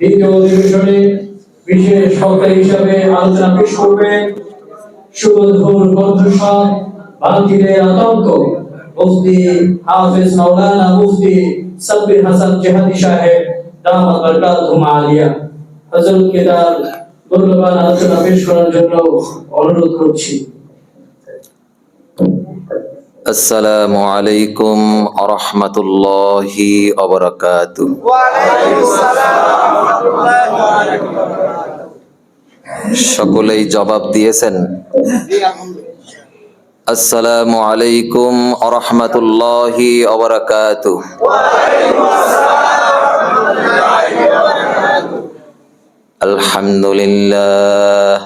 দ্বিতীয় অধিবেশনে বিশেষ বক্তা হিসাবে আলোচনা পেশ করবেন সুমধুর কণ্ঠস্বর বাতিলের আতঙ্ক মুফতি হাফেজ মাওলানা মুফতি সাব্বির হাসান জিহাদি সাহেব দামাত বরকাতুহুম আলিয়া। হযরতকে তার মূল্যবান আলোচনা পেশ করার জন্য অনুরোধ করছি। আসসালামু আলাইকুম ওয়া রাহমাতুল্লাহি ওয়া বারাকাতুহু। ওয়া আলাইকুম আসসালাম ওয়া রাহমাতুল্লাহি ওয়া বারাকাতুহু। সকলেই জবাব দিয়েছেন? জি আলহামদুলিল্লাহ। আসসালামু আলাইকুম ওয়া রাহমাতুল্লাহি ওয়া বারাকাতুহু। ওয়া আলাইকুম আসসালাম ওয়া রাহমাতুল্লাহি ওয়া বারাকাতুহু। আলহামদুলিল্লাহ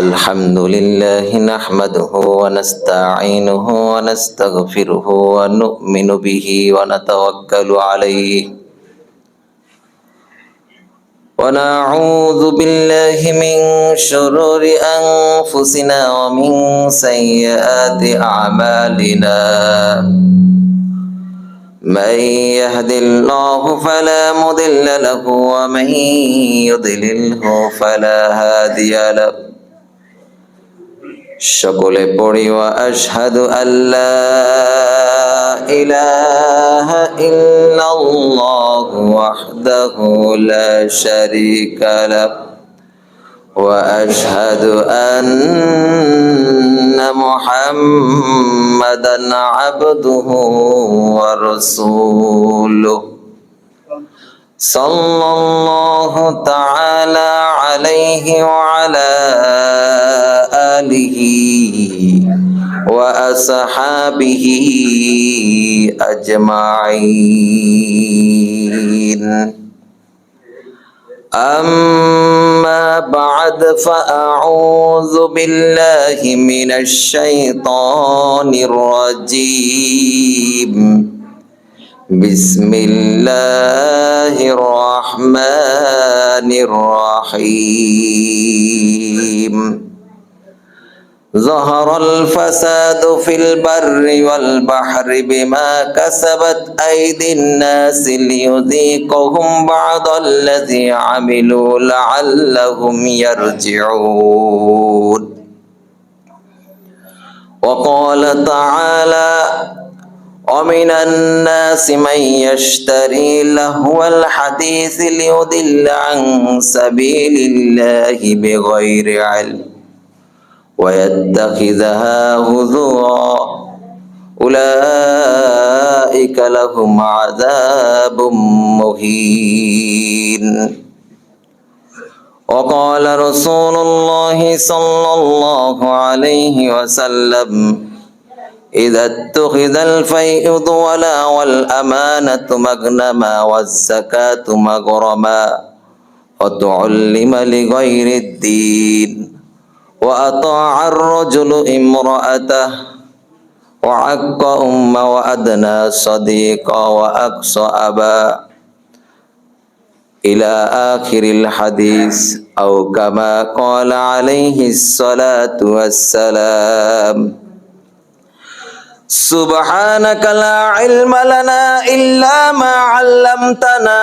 আলহামদুলিল্লাহি নাহমাদুহু ওয়া নাস্তাঈনুহু ওয়া নাস্তাগফিরুহু ওয়া নু'মিনু বিহি ওয়া নাতাওয়াক্কালু আলাইহি ওয়া নাউযু বিল্লাহি মিন শুরুরি আনফুসিনা ওয়া মিন সাইয়্যাতি আ'মালিনা من يهد الله فلا مضل له ومن يضلله فلا هادي له সকলে পড়ি ওয়া আশহাদু আল্লা ইলাহা ইল্লাল্লাহ ওয়াহদাহু লা শারীকা লাহু ওয়া আশহাদু আন্না মুহাম্মাদান আবদুহু ওয়া রাসূলুহু সাল্লাল্লাহু তাআলা আলাইহি ওয়া আলা আলিহি ওয়া আসহাবিহি আজমাইন। أما بعد فأعوذ بالله من الشيطان الرجيم بسم الله الرحمن الرحيم ظهر الفساد في البر والبحر بما كسبت أيدي الناس ليذيقهم بعض الذي عملوا لعلهم يرجعون وقال تعالى ومن الناس من يشتري لهو الحديث ليضل عن سبيل الله بغير علم ويتخذها هزوا أولئك لهم عذاب مهين وقال رسول الله صلى الله عليه وسلم إذا اتخذ الفيض ولا والأمانة مغنما والزكاة مغرما وتعلم لغير الدين وأطاع الرجل امرأته وعق أمه وأدنى صديقا وأقصى أبا إلى آخر الحديث أو كما قال عليه الصلاة والسلام سبحانك لا علم لنا إلا ما علمتنا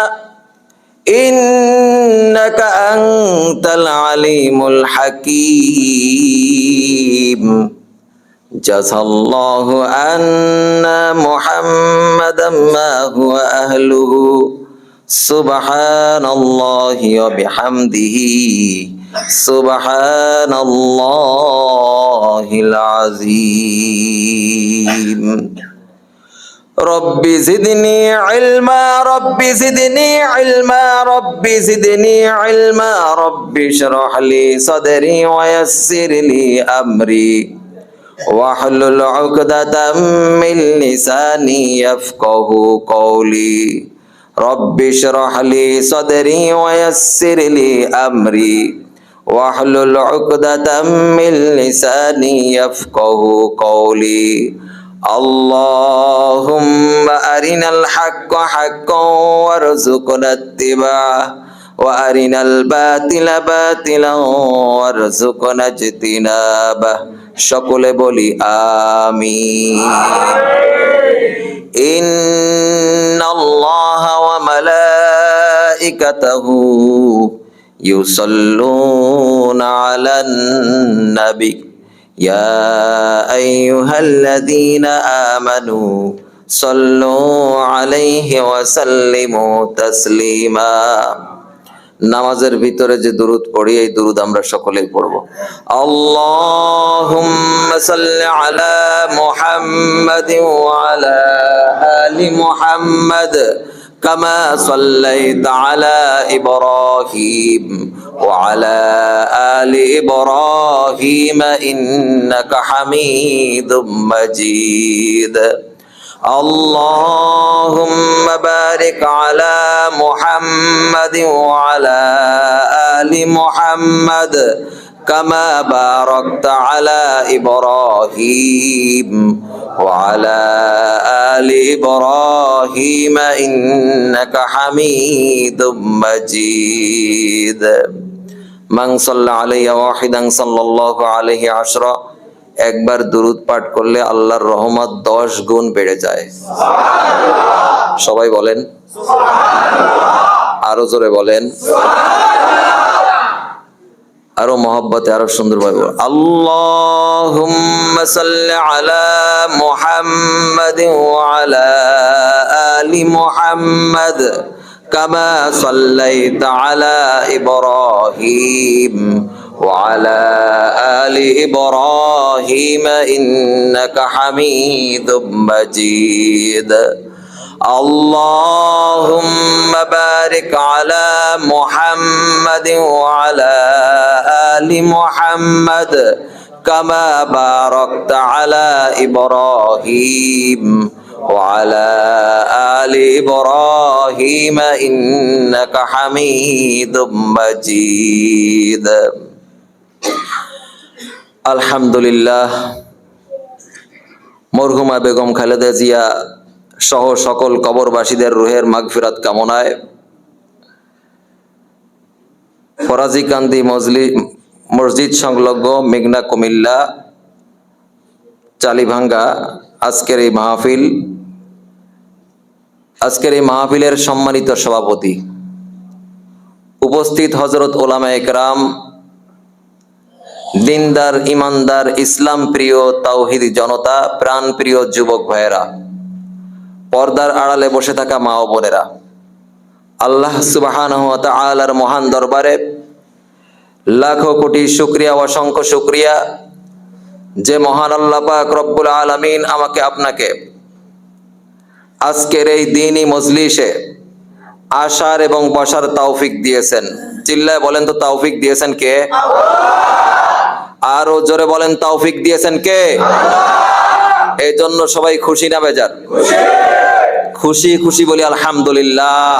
إنك أنت العليم الحكيم جزى الله عنا محمدا ما هو أهله سبحان الله وبحمده سبحان الله العظيم رب زدني علما رب زدني علما رب زدني علما رب اشرح لي صدري ويسر لي أمري واحلل عقدة من لساني يفقه قولي رب اشرح لي صدري ويسر لي أمري واحلل عقدة من لساني يفقه قولي اللهم أرنا الحق حقا وارزقنا اتباعه وأرنا الباطل باطلا وارزقنا اجتنابه সকলে বলি আমিন। ইন্নাল্লাহা ওয়া মালাইকাতাহু মালাইকাতাহু ইউসাল্লুনা আলান নবী ইয়া আইয়ুহাল্লাযীনা আমানু সাল্লু আলাইহি ওয়া সাল্লিমু তাসলিমা। নামাজের ভিতরে যে দুরূদ পড়ি এই দুরূদ আমরা সকলেই পড়ব। আল্লাহুম্মা সাল্লি আলা মুহাম্মাদিন ওয়া আলা আলি মুহাম্মাদ কামা সাল্লাইতা আলা ইব্রাহিম ওয়া আলা আলি ইব্রাহিম ইন্নাকা হামিদুম মাজিদ। اللهم بارك على محمد وعلى آل محمد كما باركت على إبراهيم وعلى آل إبراهيم إنك حميد مجيد من صلى علي واحدا صلى الله عليه عشرا। একবার দুরূদ পাঠ করলে আল্লাহর রহমত 10 গুণ বেড়ে যায়। সবাই বলেন আরো জোরে বলেন, আরো মহব্বতে, আরো সুন্দরভাবে বলেন। আল্লাহুম্মা সাল্লি আলা মুহাম্মাদিন ওয়া আলা আলি মুহাম্মাদ কামা সাল্লাইতা আলা ইব্রাহিম وعلى آل إبراهيم إنك حميد مجيد اللهم بارك على محمد وعلى آل محمد كما باركت على إبراهيم وعلى آل إبراهيم إنك حميد مجيد। আলহামদুলিল্লাহ, মরহুমা বেগম খালেদা জিয়া সহ সকল কবরবাসীদের রুহের মাগফিরাত কামনায় ফরাজিকান্দি মসজিদ সংলগ্ন মেঘনা কুমিল্লা চালিভাঙ্গা আজকের এই মাহফিলের সম্মানিত সভাপতি, উপস্থিত হযরত উলামায়ে কেরাম, দিনদার, ইমানদার, ইসলাম প্রিয় তাওহীদি জনতা, প্রাণ প্রিয় যুবক ভাইয়েরা, পর্দার আড়ালে বসে থাকা মা ও বোনেরা, আল্লাহ সুবহানাহু ওয়া তাআলার মহান দরবারে লাখো কোটি শুকরিয়া, অসংখ্য শুকরিয়া যে মহান আল্লাহ পাক রব্বুল আলামিন আমাকে আপনাকে আজকের এই দ্বীনি মজলিসে আসার এবং বসার তৌফিক দিয়েছেন। চিল্লায় বলেন তো তৌফিক দিয়েছেন কে? আরো জোরে বলেন তৌফিক দিয়েছেন কে? এই জন্য সবাই খুশি না বেজার? খুশি খুশি বলি আলহামদুলিল্লাহ।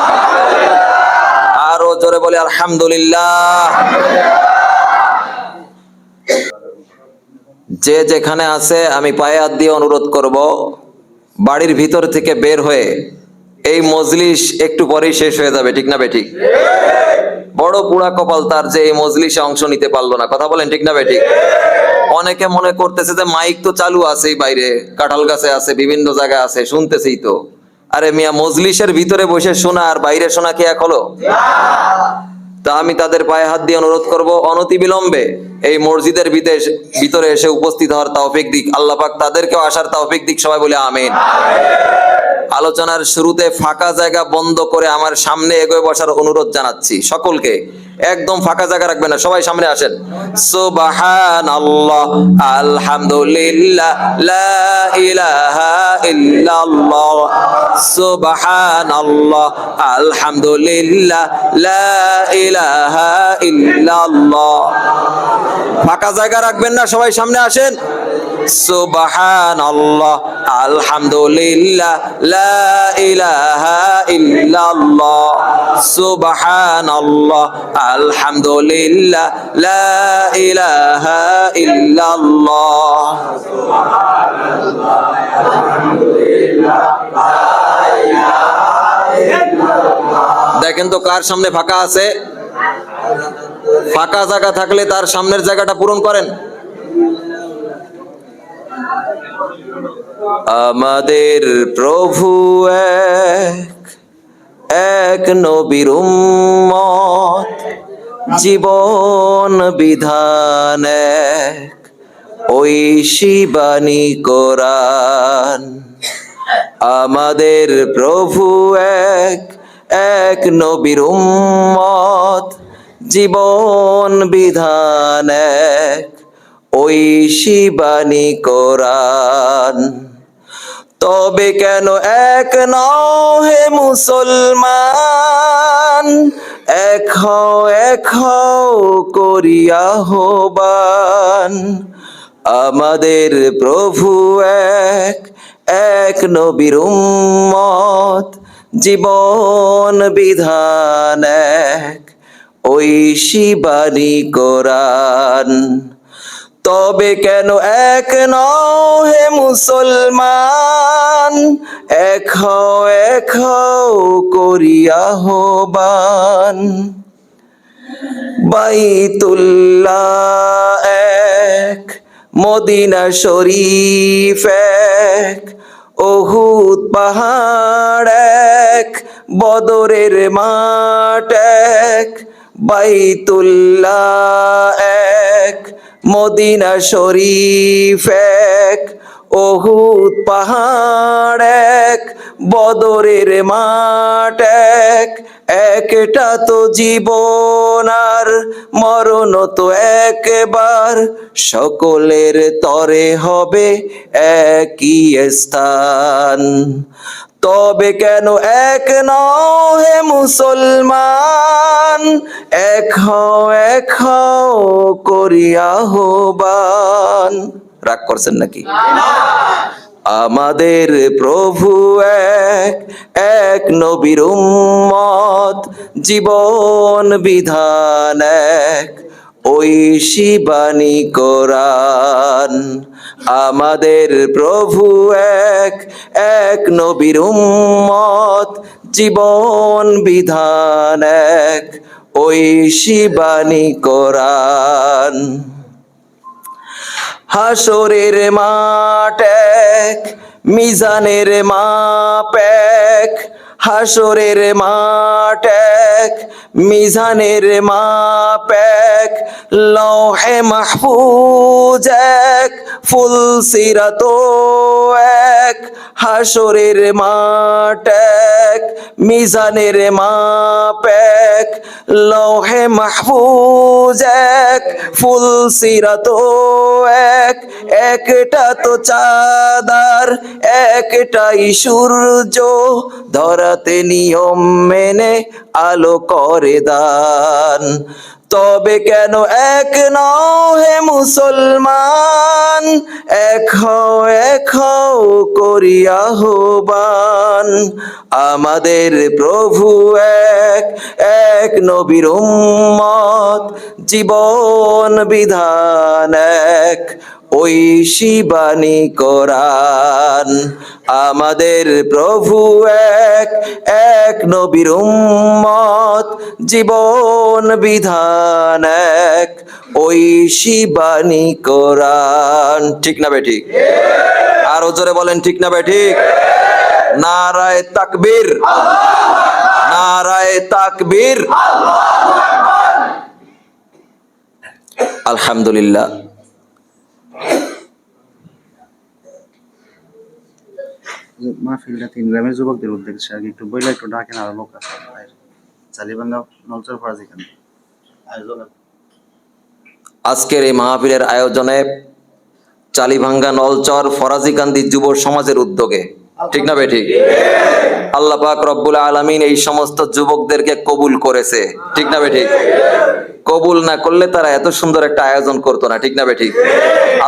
আরো জোরে বলি আলহামদুলিল্লাহ। যে যেখানে আছে আমি পায়ে হাত দিয়ে অনুরোধ করব, বাড়ির ভিতর থেকে বের হয়ে, এই মজলিস একটু পরেই শেষ হয়ে যাবে, ঠিক না বেঠিক? বড় পুরা কপাল তার যে এই মজলিসে অংশ নিতে পারলো না। কথা বলেন ঠিক না বেঠিক? অনেকে মনে করতেছে যে মাইক তো চালু আছেই, বাইরে কাঁঠাল গাছে আছে, বিভিন্ন জায়গায় আছে, শুনতেছেই তো। আরে মিয়া, মজলিসের ভিতরে বসে শোনা আর বাইরে শোনা কি এক হলো? তা আমি তাদের পায়ে হাত দিয়ে অনুরোধ করব, অনতিবিলম্বে এই মসজিদের ভিতরে এসে উপস্থিত হওয়ার তৌফিক দিক আল্লাহ পাক, তাদেরকেও আসার তৌফিক দিক। সবাই বলে আমিন। আলোচনার শুরুতে ফাঁকা জায়গা বন্ধ করে আমার সামনে এগিয়ে বসার অনুরোধ জানাচ্ছি সকলকে। একদম ফাঁকা জায়গা রাখবেন না, সবাই সামনে আসেন। সুবহানাল্লাহ, আলহামদুলিল্লাহ, লা ইলাহা ইল্লাল্লাহ। সুবহানাল্লাহ, আলহামদুলিল্লাহ, লা ইলাহা ইল্লাল্লাহ। ফাঁকা জায়গা রাখবেন না, সবাই সামনে আসেন। সুবহানাল্লাহ, আলহামদুলিল্লাহ, লা ইলাহা ইল্লাল্লাহ। সুবহানাল্লাহ, আলহামদুলিল্লাহ, লা ইলাহা ইল্লাল্লাহ। দেখেন তো কার সামনে ফাঁকা আছে। ফাঁকা জায়গা থাকলে তার সামনের জায়গাটা পূরণ করেন। আমাদের প্রভু এক, এক নবীর উম্মত, জীবন বিধান এক, ঐশী বাণী কোরআন। আমাদের প্রভু এক, এক নবীর উম্মত, জীবন বিধান এক, ঐশী বাণী কোরআন। তবে কেন এক নও হে মুসলমান, এক হও করিয়া আহ্বান। আমাদের প্রভু এক, এক নবীর উম্মত, জীবন বিধান এক, ঐশী বাণী কোরআন। তবে কেন এক নও হে মুসলমান, এক হও করিয়া আহ্বান। বাইতুল্লাহ এক, মদিনা শরীফ এক, উহুদ পাহাড় এক, বদরের মাঠ এক। বাইতুল্লাহ এক, মদিনা শরীফ এক, উহুদ পাহাড় এক, বদরের মাঠ এক। একটা তো জীবন আর মরণ তো একবার, সকলের তরে হবে একই স্থান। তবে কেন এক নও হে মুসলমান, এক হও করিয়া আহ্বান। রাগ করছেন নাকি? আমাদের প্রভু এক, এক নবীর উম্মত, জীবন বিধান এক, ঐশী বাণী কোরআন। আমাদের প্রভু এক, এক নবীর উম্মত, জীবন বিধান এক, ঐশী বাণী কোরআন। হাসরের মাঠ এক, মিজানের মাপ এক, হাসরের মাঠ এক, মিজানের মাপ এক। লৌহে মাহফুজ এক, ফুলসিরাত এক, হাসরের মাঠ এক, মিজানের মাপ এক। লৌহে মাহফুজ এক, ফুলসিরাত এক। একটা তো চাঁদার একটাই সূর্য, ধরাতে নিয়ম মেনে আলো করে দান। তবে কেন এক নও হে মুসলমান, এক হও করিয়া আহ্বান। আমাদের প্রভু এক, এক নবীর উম্মত, জীবন বিধান এক, ঐশী বাণী কোরআন। আমাদের প্রভু এক, এক নবীর উম্মত, জীবন বিধান এক, ঐশী বাণী কোরআন। ঠিক না বেঠিক? আরো জোরে বলেন ঠিক না বেঠিক? নারায়ে তাকবীর, নারায়ে তাকবীর। আলহামদুলিল্লাহ। মাহফিলটা 3 গ্রামের যুবকদের উদ্দেশ্যে আগে একটু বইলা একটু ডাকেন, আরো লোক আছে চালিবাঙ্গা নলচর ফরাজিখান আয়োজন। আজকের এই মাহফিলের আয়োজনে চালিভাঙ্গা নলচর ফরাজিকান্দি যুব সমাজের উদ্যোগে, ঠিক না বেঠিক? আল্লাহ পাক রব্বুল আলামিন এই সমস্ত যুবকদেরকে কবুল করেছে, ঠিক না বেঠিক? কবুল না করলে তারা এত সুন্দর একটা আয়োজন করতো না, ঠিক না বেঠিক?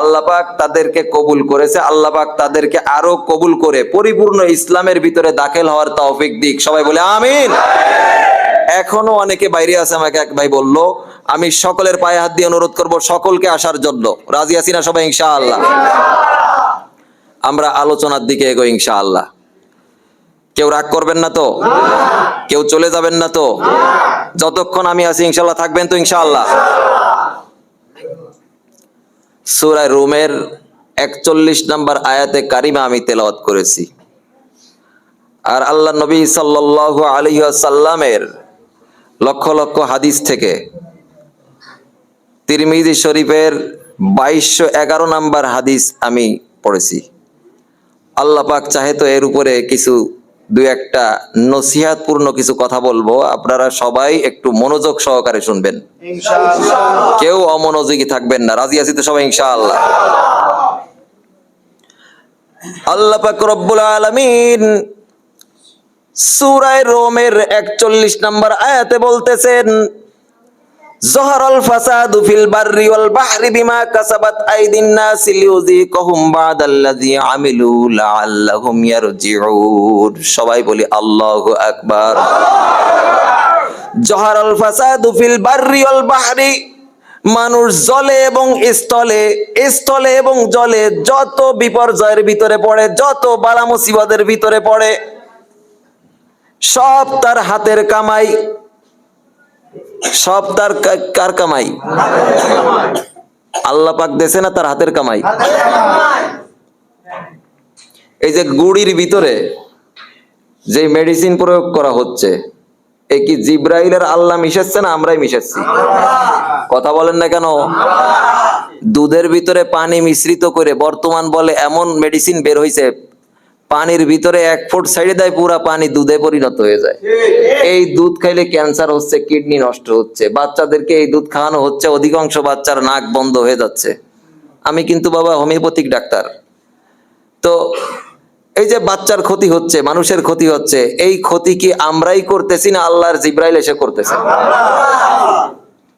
আল্লাহ পাক তাদেরকে কবুল করেছে। আল্লাহ পাক তাদেরকে আরো কবুল করে পরিপূর্ণ ইসলামের ভিতরে দাখিল হওয়ার তৌফিক দিক। সবাই বলে আমিন। এখনো অনেকে বাইরে আছে, আমাকে এক ভাই বললো, আমি সকলের পায়ে হাত দিয়ে অনুরোধ করব সকলকে আসার জন্য। রাজি আছি না সবাই ইনশাআল্লাহ? আমরা আলোচনার দিকে এগোই ইনশাআল্লাহ। কেউ রাগ করবেন না তো? কেউ চলে যাবেন না তো? যতক্ষণ আমি আছি ইনশাআল্লাহ থাকবেন তো ইনশাআল্লাহ? সূরা রুমের 41 নম্বর আয়াতে কারিমা আমি তেলাওয়াত করেছি। আর আল্লাহ নবী সাল্লাল্লাহু আলাইহি ওয়াসাল্লামের লক্ষ লক্ষ হাদিস থেকে তিরমিজি শরীফের 2211 নাম্বার হাদিস আমি পড়েছি। আল্লাহ পাক চাহে তো এর উপরে কিছু দুই একটা নসিহতপূর্ণ কিছু কথা বলবো, আপনারা সবাই একটু মনোযোগ সহকারে শুনবেন, ইনশাআল্লাহ। কেউ অমনোযোগী থাকবেন না। রাজি আছি তো সবাই ইনশাআল্লাহ? আল্লাহ পাক রব্বুল আলামিন সূরা রোমের 41 নম্বর আয়াতে বলতেছেন, যহরাল ফাসাদু ফিল বাররি ওয়াল বাহরি বিমা কাসাবাত আইদিন নাস লিউযিকাহুম বা'দাল্লাযী আমিলু লাআল্লাহুম ইয়ারজিউন। সবাই বলি আল্লাহু আকবার। যহরাল ফাসাদু ফিল বাররি ওয়াল বাহরি, মানুষ জলে এবং স্থলে, স্থলে এবং জলে যত বিপর্যয়ের ভিতরে পড়ে, যত বালা মুসিবতের ভিতরে পড়ে, সব তার হাতের কামাই। সব তার কার কামাই? আল্লাহ পাক দেছে না তার হাতের কামাই। এই যে গুড়ির ভিতরে যে মেডিসিন প্রয়োগ করা হচ্ছে, এ কি জিব্রাইলের আল্লাহ মিশাচ্ছে না আমরাই মিশাচ্ছি? কথা বলেন না কেন? দুধের ভিতরে পানি মিশ্রিত করে বর্তমান বলে এমন মেডিসিন বের হইছে, পানির ভিতরে 1 ফুট সাইডে দেয়, পুরা পানি দুধে পরিণত হয়ে যায়। এই দুধ খাইলে ক্যান্সার হচ্ছে, কিডনি নষ্ট হচ্ছে, বাচ্চাদেরকে এই দুধ খাওয়ানো হচ্ছে, অধিকাংশ বাচ্চার নাক বন্ধ হয়ে যাচ্ছে। আমি কিন্তু বাবা হোমিওপ্যাথিক ডাক্তার। তো এই যে বাচ্চার ক্ষতি হচ্ছে, মানুষের ক্ষতি হচ্ছে, এই ক্ষতি কি আমরাই করতেছি না আল্লাহর জিব্রাইল এসে করতেছে?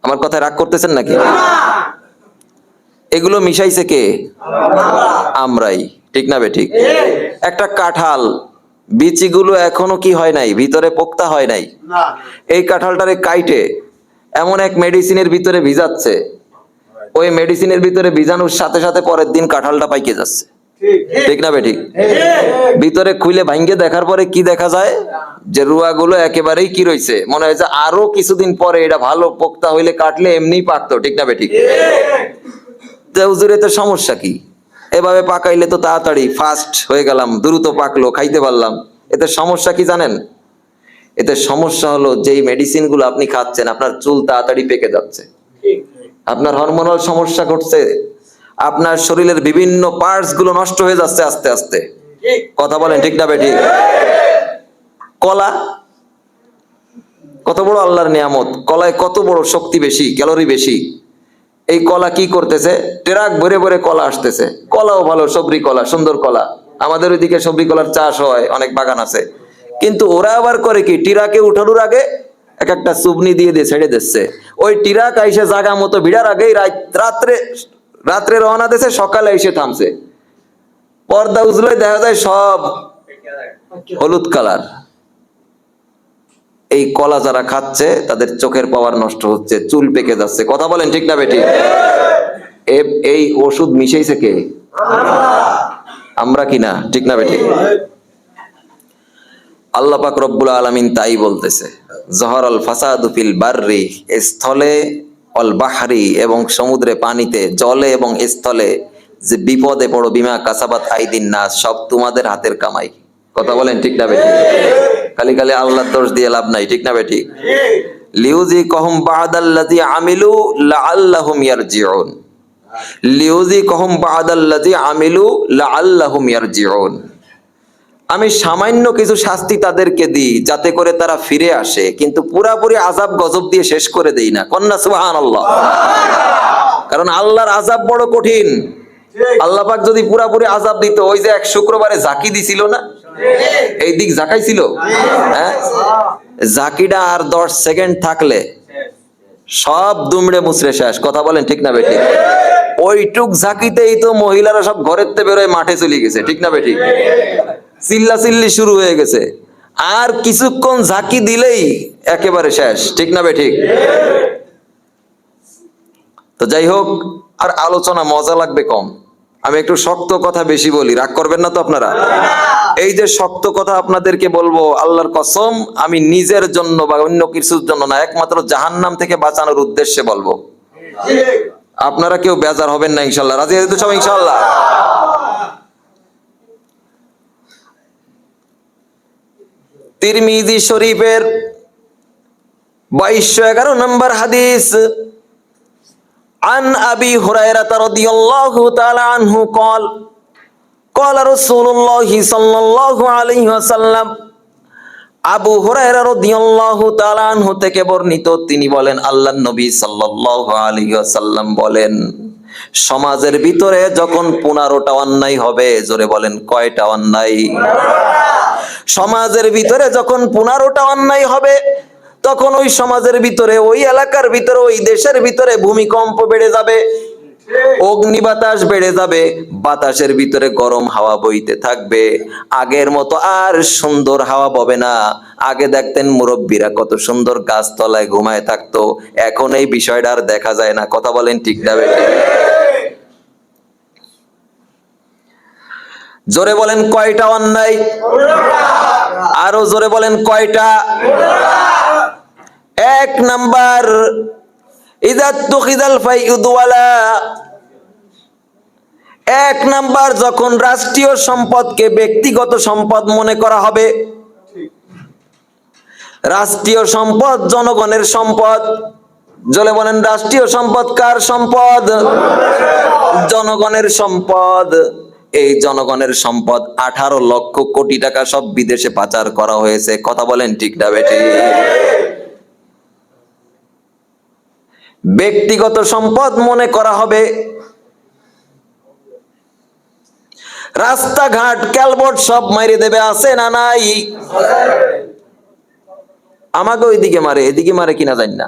আমার কথায় রাগ করতেছেন নাকি? এগুলো মিশাইছে কে? আমরাই, ঠিক না বেঠিক? একটা কাঁঠাল বিচিগুলো এখনো কি হয় নাই, ভিতরে পোক্তা হয় নাই, এই কাঁঠালটারে কাইটে এমন এক মেডিসিনের ভিতরে ভিজাচ্ছে, ওই মেডিসিনের ভিতরে ভিজানোর সাথে সাথে পরের দিন কাঁঠালটা পাইকে যাচ্ছে, ঠিক না বেঠিক? ভিতরে খুলে ভাঙ্গে দেখার পরে কি দেখা যায়, যে রুয়াগুলো একেবারেই কি রয়েছে, মনে হয় যে আরো কিছুদিন পরে এটা ভালো পোক্তা হইলে কাটলে এমনি পাকতো, ঠিক না বেঠিক? হুজুরে তো সমস্যা কি, এভাবে পাকাইলে তো তাড়াতাড়ি ফাস্ট হয়ে গেলাম, দ্রুত পাকলো, খাইতে পারলাম, এতে সমস্যা কি জানেন? এতে সমস্যা হলো যেই মেডিসিন গুলো আপনি খাচ্ছেন, আপনার চুল তাড়াতাড়ি পেকে যাচ্ছে, আপনার হরমোনাল সমস্যা ঘটছে, আপনার শরীরের বিভিন্ন পার্টস গুলো নষ্ট হয়ে যাচ্ছে আস্তে আস্তে। কথা বলেন ঠিক না বেঠিক? কলা কত বড় আল্লাহর নিয়ামত, কলায় কত বড় শক্তি বেশি, ক্যালোরি বেশি। এই কলা কি করতেছে, ট্রাক ভরে ভরে কলা আসতেছে, কলাও ভালো, সবরি কলা, সুন্দর কলা, আমাদের ওইদিকে সবরি কলার চাষ হয়, অনেক বাগান আছে, কিন্তু ওরা আবার করে কি, ট্রাকে উঠানোর আগে এক একটা চুবনি দিয়ে দিয়ে ছেড়ে দিচ্ছে, ওই ট্রাক আইসে জায়গা মতো ভিড়ার আগেই রাত্রে রওনা দিয়েছে, সকালে এসে থামছে, পর্দা উজলে দেখা যায় সব হলুদ কালার। এই কলা যারা খাচ্ছে তাদের চোখের পাওয়ার নষ্ট হচ্ছে, চুল পেকে যাচ্ছে। কথা বলেন ঠিক না বেঠিক? এই ওষুধ মিশাইছে কে? আমরা কিনা, ঠিক না বেঠিক? আল্লাহ পাক রব্বুল আলামিন তাই বলতেছে, যহরাল ফাসাদু ফিল বাররি, স্থলে অল বাহরি, এবং সমুদ্রে পানিতে, জলে এবং স্থলে যে বিপদে পড়ো, বিমা কাসাবাত আইদিন নাস, সব তোমাদের হাতের কামাই। কথা বলেন ঠিক না বেঠিক? খালি খালি আল্লাহর দোষ দিয়ে লাভ নাই, ঠিক না বেঠিক? লিউযিকাহুম বা'দাল্লাযী আমিলু লাআল্লাহুম ইয়ারজিউন, লিউযিকাহুম বা'দাল্লাযী আমিলু লাআল্লাহুম ইয়ারজিউন। আমি সামান্য কিছু শাস্তি তাদেরকে দিই যাতে করে তারা ফিরে আসে, কিন্তু পুরাপুরি আযাব গজব দিয়ে শেষ করে দেই না। কন্যা সুবহানাল্লাহ। কারণ আল্লাহর আযাব বড় কঠিন। আল্লাহ পাক যদি পুরাপুরি আযাব দিত, ওই যে এক শুক্রবারে জাকি দিছিল না, এই দিক জাকাইছিল, হ্যাঁ, জাকিটা আর 10 সেকেন্ড থাকলে সব দুমড়ে মুচড়ে শেষ। কথা বলেন ঠিক না বেঠিক? ওইটুক জাকিতেই তো মহিলারা সব ঘরের থেকে বেরোয় মাঠে চলে গেছে, ঠিক না বেঠিক? চিল্লা চিল্লি শুরু হয়ে গেছে, আর কিছুক্ষণ ঝাঁকি দিলেই একেবারে শেষ, ঠিক না বেঠিক? তো যাই হোক, আর আলোচনা মজা লাগবে কম, আমি একটু শক্ত কথা বেশি বলি, রাগ করবেন না তো আপনারা? এই যে শক্ত কথা আপনাদেরকে বলবো, আল্লাহর কসম আমি নিজের জন্য বা অন্য কিছুর জন্য না, একমাত্র জাহান্নাম থেকে বাঁচানোর উদ্দেশ্যে বলবো। আপনারা কেউ বেজার হবেন না ইনশাল্লাহ? রাজি আছেন তো সবাই ইনশাল্লাহ? তিরমিজি শরীফের 2211 নম্বর হাদিস, আন আবি হুরায়রা রাদিয়াল্লাহু তাআলা আনহু قال قال رسول الله صلى الله عليه وسلم, আবু হুরায়রা রাদিয়াল্লাহু তাআলা আনহু থেকে বর্ণিত, তিনি বলেন আল্লাহর নবী সাল্লাল্লাহু আলাইহি ওয়াসাল্লাম বলেন, সমাজের ভিতরে যখন 15টা অন্যায় হবে, জোরে বলেন কয়টা অন্যায়? সমাজের ভিতরে যখন 15টা অন্যায় হবে, তখন ওই সমাজের ভিতরে, ওই এলাকার ভিতরে, ওই দেশের ভিতরে ভূমিকম্প বেড়ে যাবে, অগ্নিবাতাস বেড়ে যাবে, বাতাসের ভিতরে গরম হাওয়া বইতে থাকবে। আগের মতো আর সুন্দর হাওয়া ববে না। আগে দেখতেন মুরব্বীরা কত সুন্দর গাছতলায় ঘুমায় থাকতো, এখন এই বিষয়টা আর দেখা যায় না। কথা বলেন ঠিক না বেঠিক? জোরে বলেন কয়টা অন্যায়? আরো জোরে বলেন কয়টা? 1 নাম্বার, ইযাত তুখিদাল ফাইউদওয়ালা। 1 নাম্বার, যখন রাষ্ট্রীয় সম্পদকে ব্যক্তিগত সম্পদ মনে করা হবে। রাষ্ট্রীয় সম্পদ জনগণের সম্পদ। জোরে বলেন রাষ্ট্রীয় সম্পদ কার সম্পদ? জনগণের সম্পদ। এই জনগণের সম্পদ 18 লক্ষ কোটি টাকা সব বিদেশে পাচার করা হয়েছে। কথা বলেন ঠিক না বেঠিক? ব্যক্তিগত সম্পদ মনে করা হবে। রাস্তাঘাট ক্যালবোর্ড সব মাইরে দেবে, আছে না নাই? আমাকে ওইদিকে মারে, এদিকে মারে কিনা জানি না,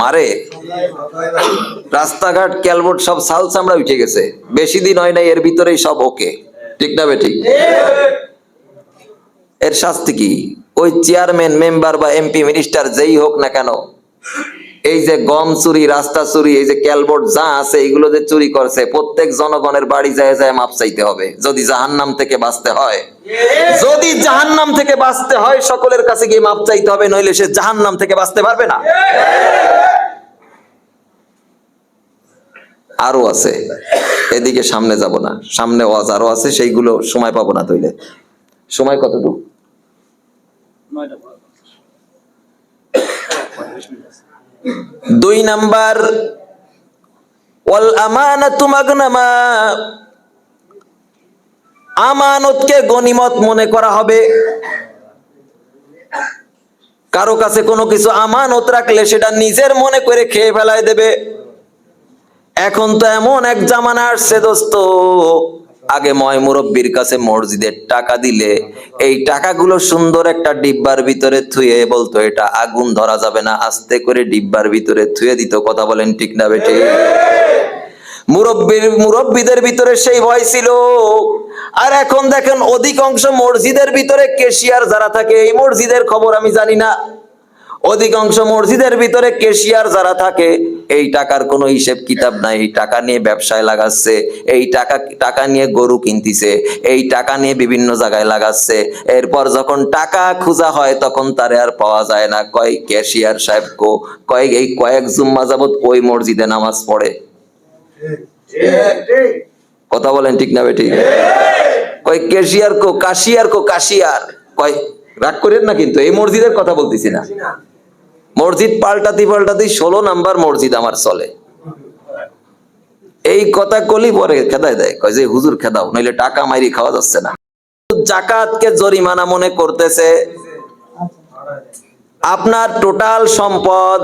মারে। রাস্তাঘাট ক্যালবোর্ড সব সাল চামড়া উঠে গেছে, বেশি দিন হয় নাই, এর ভিতরেই সব ওকে। ঠিক না বেঠিক? এর শাস্তি কি? ওই চেয়ারম্যান, মেম্বার বা এমপি, মিনিস্টার যেই হোক না কেন, এই যে গম চুরি, রাস্তা চুরি, এই যে ক্যালবোর্ড যা আছে, এগুলো যে চুরি করছে, প্রত্যেক জনগণের বাড়ি যায় যায় মাপ চাইতে হবে, যদি জাহান্নাম থেকে বাঁচতে হয়। যদি জাহান্নাম থেকে বাঁচতে হয়, সকলের কাছে গিয়ে মাপ চাইতে হবে, নইলে সে জাহান্নাম থেকে বাঁচতে পারবে না। আরো আছে, এদিকে সামনে যাব না, সামনে ওয়াজ আরো আছে, সেইগুলো সময় পাবো না। তইলে সময় কতটুকু? 2 নাম্বার, ওয়াল আমানাতু মাগনামা। আমানতকে গনিমত মনে করা হবে। কারো কাছে কোনো কিছু আমানত রাখলে সেটা নিজের মনে করে খেয়ে ফেলায় দেবে। এখন তো এমন এক জামানা আসছে দোস্ত, আগে ময় মুরব্বীর কাছে মসজিদের টাকা দিলে এই টাকাগুলো সুন্দর একটা ডিব্বার ভিতরে থুয়ে বলতো এটা আগুন ধরা যাবে না, আস্তে করে ডিব্বার ভিতরে থুয়ে দিত। কথা বলেন ঠিক না বেঠিক? মুরব্বীদের ভিতরে সেই ভয় ছিল। আর এখন দেখেন অধিকাংশ মসজিদের ভিতরে ক্যাশিয়ার যারা থাকে, এই মসজিদের খবর আমি জানি না, অধিকাংশ মসজিদের ভিতরে ক্যাশিয়ার যারা থাকে, এই টাকার কোনো হিসেব কিতাব নাই। এই টাকা নিয়ে ব্যবসায় লাগাচ্ছে, এই টাকা নিয়ে গরু কিনতিছে, এই টাকা নিয়ে বিভিন্ন জায়গায় লাগাচ্ছে। এরপর যখন টাকা খোঁজা হয় তখন তারে আর পাওয়া যায় না। কয় ক্যাশিয়ার সাহেব কো? কয় এই কয়েক জুম্মা যাবত ওই মসজিদে নামাজ পড়ে। কথা বলেন ঠিক না বেঠিক? কয় ক্যাশিয়ার কো? কাশিয়ার কো? কাশিয়ার কয়। রাগ করেন না কিন্তু, এই মসজিদের কথা বলতেছি না। মসজিদ পাল্টাতে 16 নাম্বার মসজিদ আমার চলে। এই কথা কলি পরে খেদায় দেয়, কয় যে হুজুর খেদাও, নইলে টাকা মাইরি খাওয়া যাচ্ছে না। জাকাতকে জরিমানা মনে করতেছে। আপনার টোটাল সম্পদ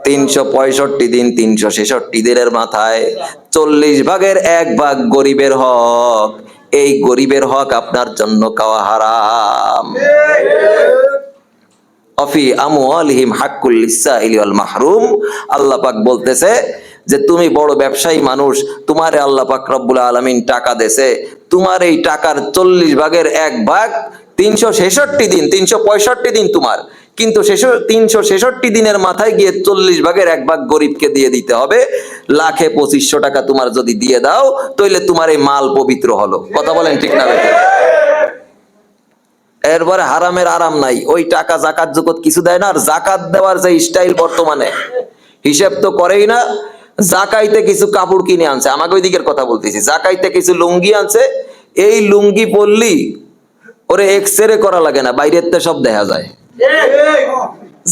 365 দিন, 366 দিনের মাথায় 40 ভাগের 1 ভাগ গরিবের হক। এই গরিবের হক আপনার জন্য খাওয়া হারাম। অফি আমওয়ালিহিম হাক্কুল লিসাইলি ওয়াল মাহরুম। আল্লাহ পাক বলতেছে যে তুমি বড় ব্যবসায়ী মানুষ, তোমারে আল্লাহ পাক রব্বুল আলামিন টাকা দেছে, তোমার এই টাকার 40 ভাগের 1 ভাগ 366 দিন, 365 দিন তোমার, কিন্তু 366 দিনের মাথায় গিয়ে 40 ভাগের 1 ভাগ গরিবকে দিয়ে দিতে হবে। লাখে 2500 টাকা তোমার যদি দিয়ে দাও, তাইলে তোমার এই মাল পবিত্র হলো। কথা বলেন ঠিক না বেঠিক? এরপরে হারামের আরাম নাই, ওই টাকা জাকাত জুকত কিছু দেয় না। আর জাকাত দেওয়ার যে স্টাইল বর্তমানে, হিসাব তো করেই না। জাকাইতে কিছু কাপড় কিনে আনছে, আমাকে ওই দিকের কথা বলতেছি, জাকাইতে কিছু লুঙ্গি আনছে, এই লুঙ্গি পরলি ওরে এক্সরে করা লাগে না, বাইরের তে সব দেখা যায়।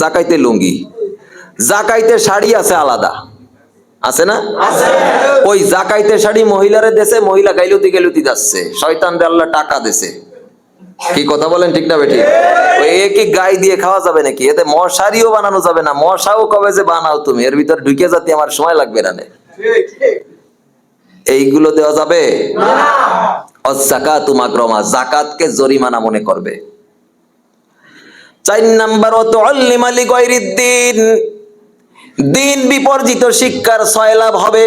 জাকাইতে লুঙ্গি, জাকাইতে শাড়ি আছে আলাদা, আছে না? ওই জাকাইতে শাড়ি মহিলারে দেশে, মহিলা গাইলুতি গাইলুতি যাচ্ছে, শয়তান রে আল্লাহ টাকা দেশে। কি কথা বলেন, ঠিক না বেঠিক? ওই একই গাই দিয়ে খাওয়া যাবে নাকি? এতে মশারিও বানানো যাবে না, মশাও কবে যে বানাও তুমি, এর ভিতর ঢুকে যাতে আমার সময় লাগবে না। এইগুলো দেওয়া যাবে না। অযাকাতু মাগরামা, যাকাতকে জরিমানা মনে করবে। 4 নাম্বার ওয়াতুআল্লিমা লিগায়রিদ্দিন, দিন বিপর্জিত শিক্ষার 6 লাভ হবে।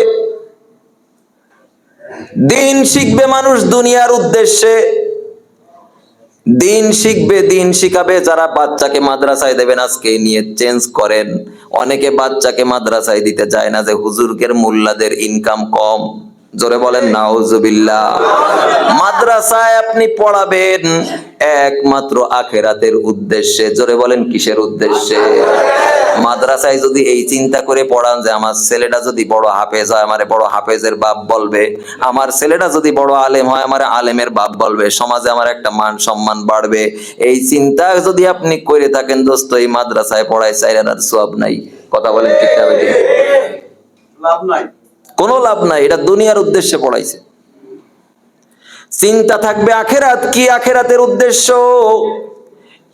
দিন শিখবে মানুষ দুনিয়ার উদ্দেশ্যে, দিন শিখবে, দিন শিখাবে। যারা বাচ্চাকে মাদ্রাসায় দেবেন আজকে নিয়ে চেঞ্জ করেন। অনেকে বাচ্চাকে মাদ্রাসায় দিতে যায় না যে হুজুরদের মোল্লাদের ইনকাম কম। জোরে বলেন নাউজুবিল্লাহ। মাদ্রাসায় আপনি পড়াবেন একমাত্র আখিরাতের উদ্দেশ্যে। জোরে বলেন কিসের উদ্দেশ্যে? মাদ্রাসায় যদি এই চিন্তা করে পড়ান যে আমার ছেলেটা যদি বড় হাফেজ হয় আমারে বড় হাফেজের বাপ বলবে, আমার ছেলেটা যদি বড় আলেম হয় আমারে আলেমের বাপ বলবে, সমাজে আমার একটা মান সম্মান বাড়বে, এই চিন্তা যদি আপনি করে থাকেন দোস্ত, এই মাদ্রাসায় পড়ায় চাইলেন আর সওয়াব নাই। কথা বলেন ঠিক না বেঠিক? লাভ নাই, কোনো লাভ নাই। এটা দুনিয়ার উদ্দেশ্যে পড়াইছে। চিন্তা থাকবে আখিরাত কি, আখিরাতের উদ্দেশ্য।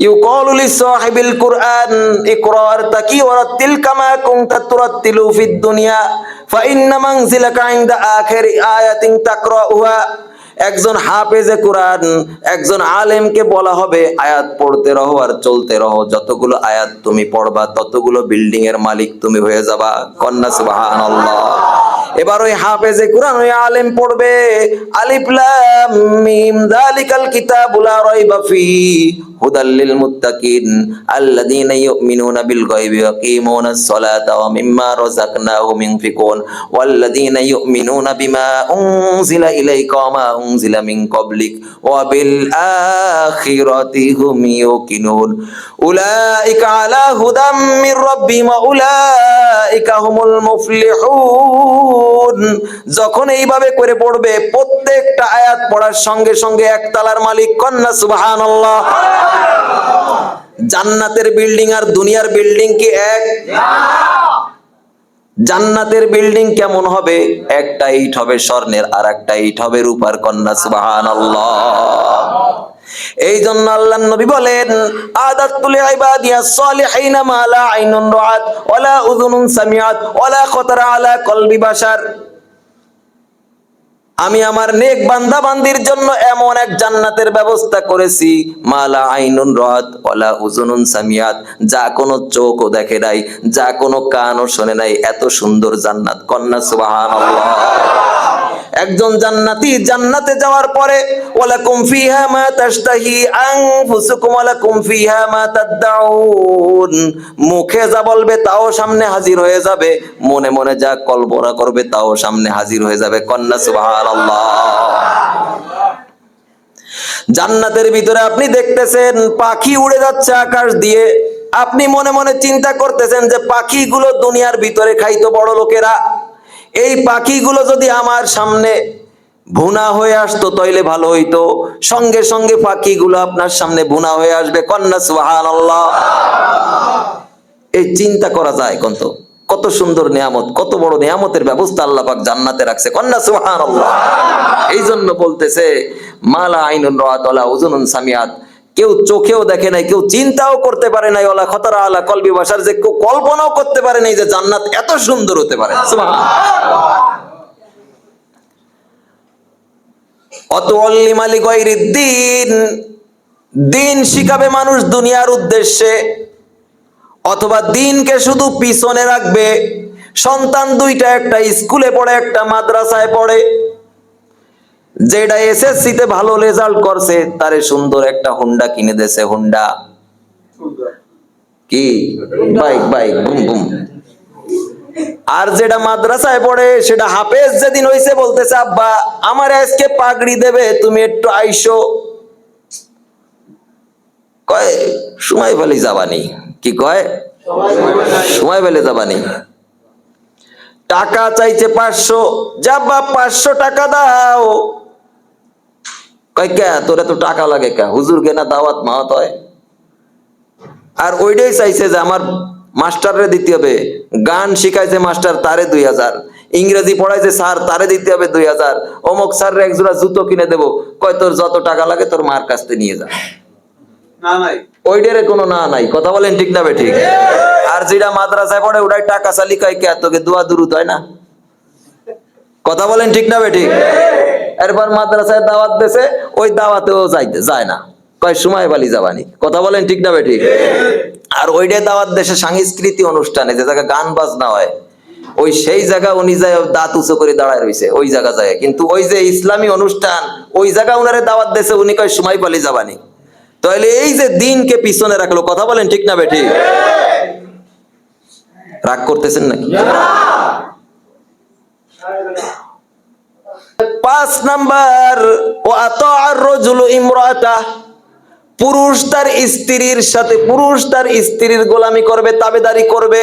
ইউকালু লিসাহিবিল কুরআন ইকরা আরতাকি ওয়ারাতিল কামা কুনতা তুরাতিলু ফিদ দুনিয়া ফাইন্না মানজিলাকা ইনদা আখিরি আয়াতিন তাকরাউহা। একজন হাফেজে কোরআন, একজন আলেমকে বলা হবে আয়াত পড়তে রহো আর চলতে রহো, যতগুলো আয়াত তুমি পড়বা ততগুলো বিল্ডিং এর মালিক তুমি হয়ে যাবা। কন্যা সুবহানাল্লাহ। এবার ওই হাফেজে কোরআন ওই আলেম পড়বে আলিফ লাম মিম যালিকাল কিতাবু লা রাইবা ফি হুদাল লিল মুত্তাকিন আল্লাযীনা ইউমিনুনা বিল গায়বি ওয়া ইয়াকিমুনাস সালাতা ওয়া মিম্মা রাযাকনাহুম ইউনফিকুন ওয়াল্লাযীনা ইউমিনুনা বিমা উনজিলা ইলাইকা ওয়া মা উনজিলা মিন ক্বাবলিক ওয়া বিল আখিরাতি হুম ইউকিনুন উলাইকা আলা হুদাম মির রাব্বিহিম ওয়া উলাইকা হুমুল মুফলিহুন। যখন এইভাবে করে পড়বে প্রত্যেকটা আয়াত পড়ার সঙ্গে সঙ্গে একতলার মালিক। কন্যা সুবহানাল্লাহ। জান্নাতের বিল্ডিং আর দুনিয়ার বিল্ডিং কি এক? জান্নাতের বিল্ডিং কেমন হবে? একটা ইট হবে স্বর্ণের আর একটা ইট হবে রূপার। কন্যা সুবহানাল্লাহ। এই জন্য আল্লাহর নবী বলেন আদাতুল ইবাদিয়াস সালিহিনা মা লা আইনুন রাআত ওয়ালা উযুনুন সামিআত ওয়ালা খাতারা আলা কলবি বাশার। আমি আমার নেক বান্দা বান্দির জন্য এমন এক জান্নাতের ব্যবস্থা করেছি মা লা আইনুন রাআত ওয়ালা উযুনুন সামিআত, যা কোনো চোখও দেখে নাই, যা কোনো কানও শোনে নাই, এত সুন্দর জান্নাত। কন্যা সুবহানাল্লাহ। একজন জান্নাতি জান্নাতে যাওয়ার পরে ওয়ালাকুম ফিহা মা তাশতাহি আনফুসুকুম ওয়ালাকুম ফিহা মা তাদউন, মুখে যা বলবে তাও সামনে হাজির হয়ে যাবে, মনে মনে যা কল্পনা করবে তাও সামনে হাজির হয়ে যাবে। কন্যা সুবহানাল্লাহ। জান্নাতের ভিতরে আপনি দেখতেছেন পাখি উড়ে যাচ্ছে আকাশ দিয়ে, আপনি মনে মনে চিন্তা করতেছেন যে পাখিগুলো দুনিয়ার ভিতরে খাইতো বড় লোকেরা, এই পাখিগুলো যদি আমার সামনে ভুনা হয়ে আসতো তাইলে ভালো হইতো। সঙ্গে সঙ্গে পাখিগুলো আপনার সামনে ভুনা হয়ে আসবে। কন্যা সুবহানাল্লাহ। এই চিন্তা করা যায় কত কত সুন্দর নিয়ামত, কত বড় নিয়ামতের ব্যবস্থা আল্লাহ পাক জান্নাতে রাখছে। কন্যা সুবহানাল্লাহ। এই জন্য বলতেছে মালা আইনুন রাআত ওয়ালা উযুনুন সামিআত, কেউ চোখেও দেখে নাই, কেউ চিন্তাও করতে পারে নাই, ওয়ালা খাতারা আলা কলবি বাশার, যে কেউ কল্পনাও করতে পারে নাই যে জান্নাত এত সুন্দর হতে পারে। সুবহানাল্লাহ। অতুআল্লিমা লিগায়রিদ্দিন, দিন শিখাবে মানুষ দুনিয়ার উদ্দেশ্যে, অথবা দিনকে শুধু পিছনে রাখবে। সন্তান দুইটা একটা স্কুলে পড়ে একটা মাদ্রাসায় পড়ে, যেটা এসএসসি তে ভালো রেজাল্ট করছে তারে সুন্দর একটা হুন্ডা কিনে দেছে। হুন্ডা কি বাইক, বাইক বুম বুম। আর যেটা মাদ্রাসায় পড়ে সেটা হাফেজ যেদিন হইছে বলতেছে আব্বা আমার আজকে পাগড়ি দেবে, তুমি একটু আইসো। কয় সময় পেলে যাবানি। কি কয়? সময় পেলে যাবানি। টাকা চাইছে 500, যাবা 500 টাকা দাও। কয় কে তোর এত টাকা লাগে কে? হুজুর কে না দাওয়াত মাওয়াত হয়? আর ওইটাই চাইছে যে আমার মাস্টাররে দিতে হবে, গান শিখাইছে মাস্টার তারে 2000, ইংরেজি পড়াইছে স্যার তারে দিতে হবে 2000, অমুক স্যারের একজোড়া জুতো কিনে দেবো, কয় তোর যত টাকা লাগে তোর মার কাছ থেকে নিয়ে যা। না নাই ওইটারে কোনো না নাই, কথা বলেন ঠিক না বেঠিক? আর যেটা মাদ্রাসায় পড়ে ওটাই টাকা চালি, কয় কে তোকে দোয়া দুরুদ হয় না? কথা বলেন ঠিক না বেঠিক? এরপর মাদ্রাসায় দাওয়াত দেছে, ওই দাওয়াতেও যাইতে যায় না, কয় সময় বালি যাবানি। কথা বলেন ঠিক না বেঠিক? আর ওইটাই দাওয়াত দেশে সাংস্কৃতিক অনুষ্ঠানে যে জায়গা গান বাজনা হয়, ওই সেই জায়গা উনি যায় দাঁত উঁচু করে দাঁড়ায় রয়েছে ওই জায়গা যায়, কিন্তু ওই যে ইসলামী অনুষ্ঠান ওই জায়গা উনারে দাওয়াত দেশে, উনি কয় সময় পালি যাবানি। তাহলে এই যে দিনকে পিছনে রাখলো, কথা বলেন ঠিক না বেঠিক? রাগ করতেছেন নাকি? 5 নাম্বার, ও আতাআর রাজুলু ইমরাতাহ, পুরুষ তার স্ত্রীর সাথে, পুরুষ তার স্ত্রীর গোলামি করবে, তাবেদারি করবে।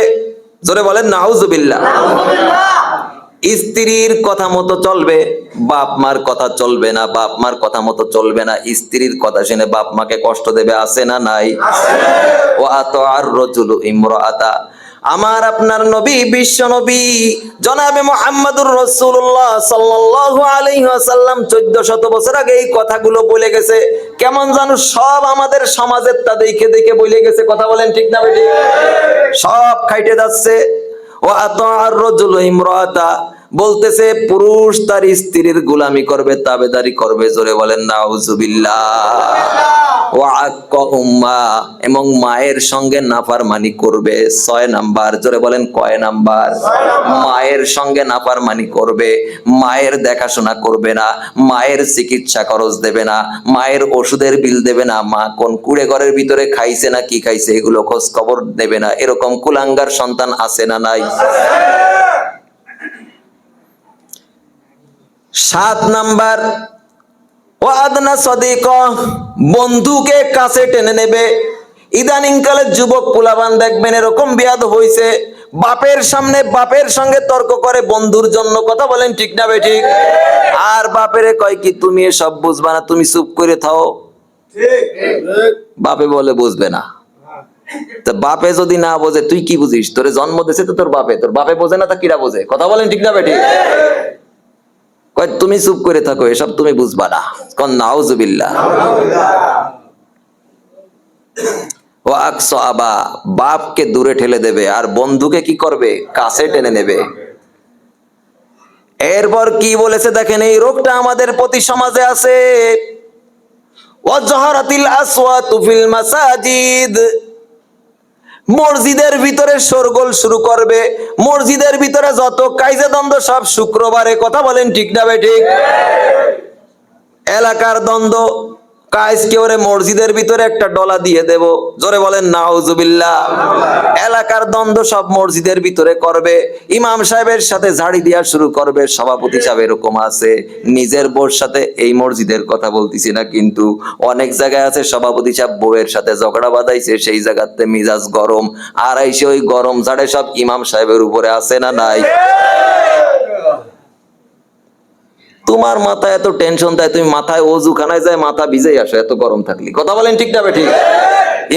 জোরে বলেন নাউজুবিল্লাহ। স্ত্রীর কথা মতো চলবে, বাপ মার কথা চলবে না, বাপ মার কথা মতো চলবে না, স্ত্রীর কথা শুনে বাপ মাকে কষ্ট দেবে, আছে না নাই? ও আতাআর রাজুলু ইমরাতাহ, আমার আপনার নবী, বিশ্ব নবী জনাবে মুহাম্মদুর রাসূলুল্লাহ সাল্লাল্লাহু আলাইহি ওয়াসাল্লাম 1400 বছর আগে এই কথাগুলো বলে গেছে। কেমন জানো সব আমাদের সমাজের তা দেখে দেখে বলে গেছে। কথা বলেন ঠিক না বেঠিক? সব খাইতে যাচ্ছে। ও আতাআর রাজুলু ইমরাতা, বলতেছে পুরুষ তার স্ত্রীর গোলামি করবে, তাবেদারি করবে। জোরে বলেন নাউজুবিল্লাহ। ওয়া আক্কা উম্মা, এবং মায়ের সঙ্গে নাফরমানি করবে। 6 নাম্বার, জোরে বলেন কয় নাম্বার? মায়ের সঙ্গে নাফরমানি করবে, মায়ের দেখাশোনা করবে না, মায়ের চিকিৎসা খরচ দেবে না, মায়ের ওষুধের বিল দেবে না, মা কোন কুড়ে ঘরের ভিতরে খাইছে না কি খাইছে এগুলো খোঁজ খবর দেবে না। এরকম কুলাঙ্গার সন্তান আছে না নাই? 7 নাম্বার, ও আদনা সদিক, বন্ধুকে কাছে টেনে নেবে। ইদানিং কালের যুবক পোলাবান দেখবেন এরকম বিয়াদ হইছে, বাপের সামনে বাপের সঙ্গে তর্ক করে বন্ধুর জন্য। কথা বলেন ঠিক না বেঠিক? আর বাপেরে কয় কি তুমি এসব বুঝবা না, তুমি চুপ করে থাও। বাপে বলে বুঝবে না। তা বাপে যদি না বোঝে তুই কি বুঝিস? তোরে জন্ম দিয়েছে তো তোর বাপে, তোর বাপে বোঝে না তা কিরা বোঝে? কথা বলেন ঠিক না বেঠিক? কয় তুমি চুপ করে থাকো, এসব তুমি বুঝবা না। কোন নাউজুবিল্লাহ। ও আকসা আবা, বাপকে দূরে ঠেলে দেবে, আর বন্ধুকে কি করবে? কাছে টেনে নেবে। এরপর কি বলেছে দেখেন, এই রোগটা আমাদের প্রতি সমাজে আছে। ওয়াজহারাতিল আসওয়াতু ফিল মাসাজিদ, মসজিদের ভিতরে শোরগোল শুরু করবে, মসজিদের ভিতরে যত কাইজে দ্বন্দ্ব সব শুক্রবারে। কথা বলেন ঠিক না বেঠিক? এলাকার দ্বন্দ্ব, কাজকে ওরে মসজিদের ভিতরে একটা ডলা দিয়ে দেব। জোরে বলেন নাউজুবিল্লাহ। এলাকার দ্বন্দ্ব সব মসজিদের ভিতরে করবে, ইমাম সাহেবের সাথে ঝাড়ি দেওয়া শুরু করবে। সভাপতি সাহেব এরকম আছে, নিজের বউর সাথে, এই মসজিদের কথা বলতেছি না, কিন্তু অনেক জায়গায় আছে সভাপতি সাহেব বউয়ের সাথে ঝগড়া বাঁধাইছে, সেই জায়গাতে মিজাজ গরম, আর এসে ওই গরম ঝাড়ে সব ইমাম সাহেবের উপরে আছে না নাই? তোমার মাথায় এত টেনশন দেয়, তুমি মাথায় ওযুখানায় যায় মাথা ভিজেই আসো এত গরম থাকলে। কথা বলেন ঠিক না বেঠিক?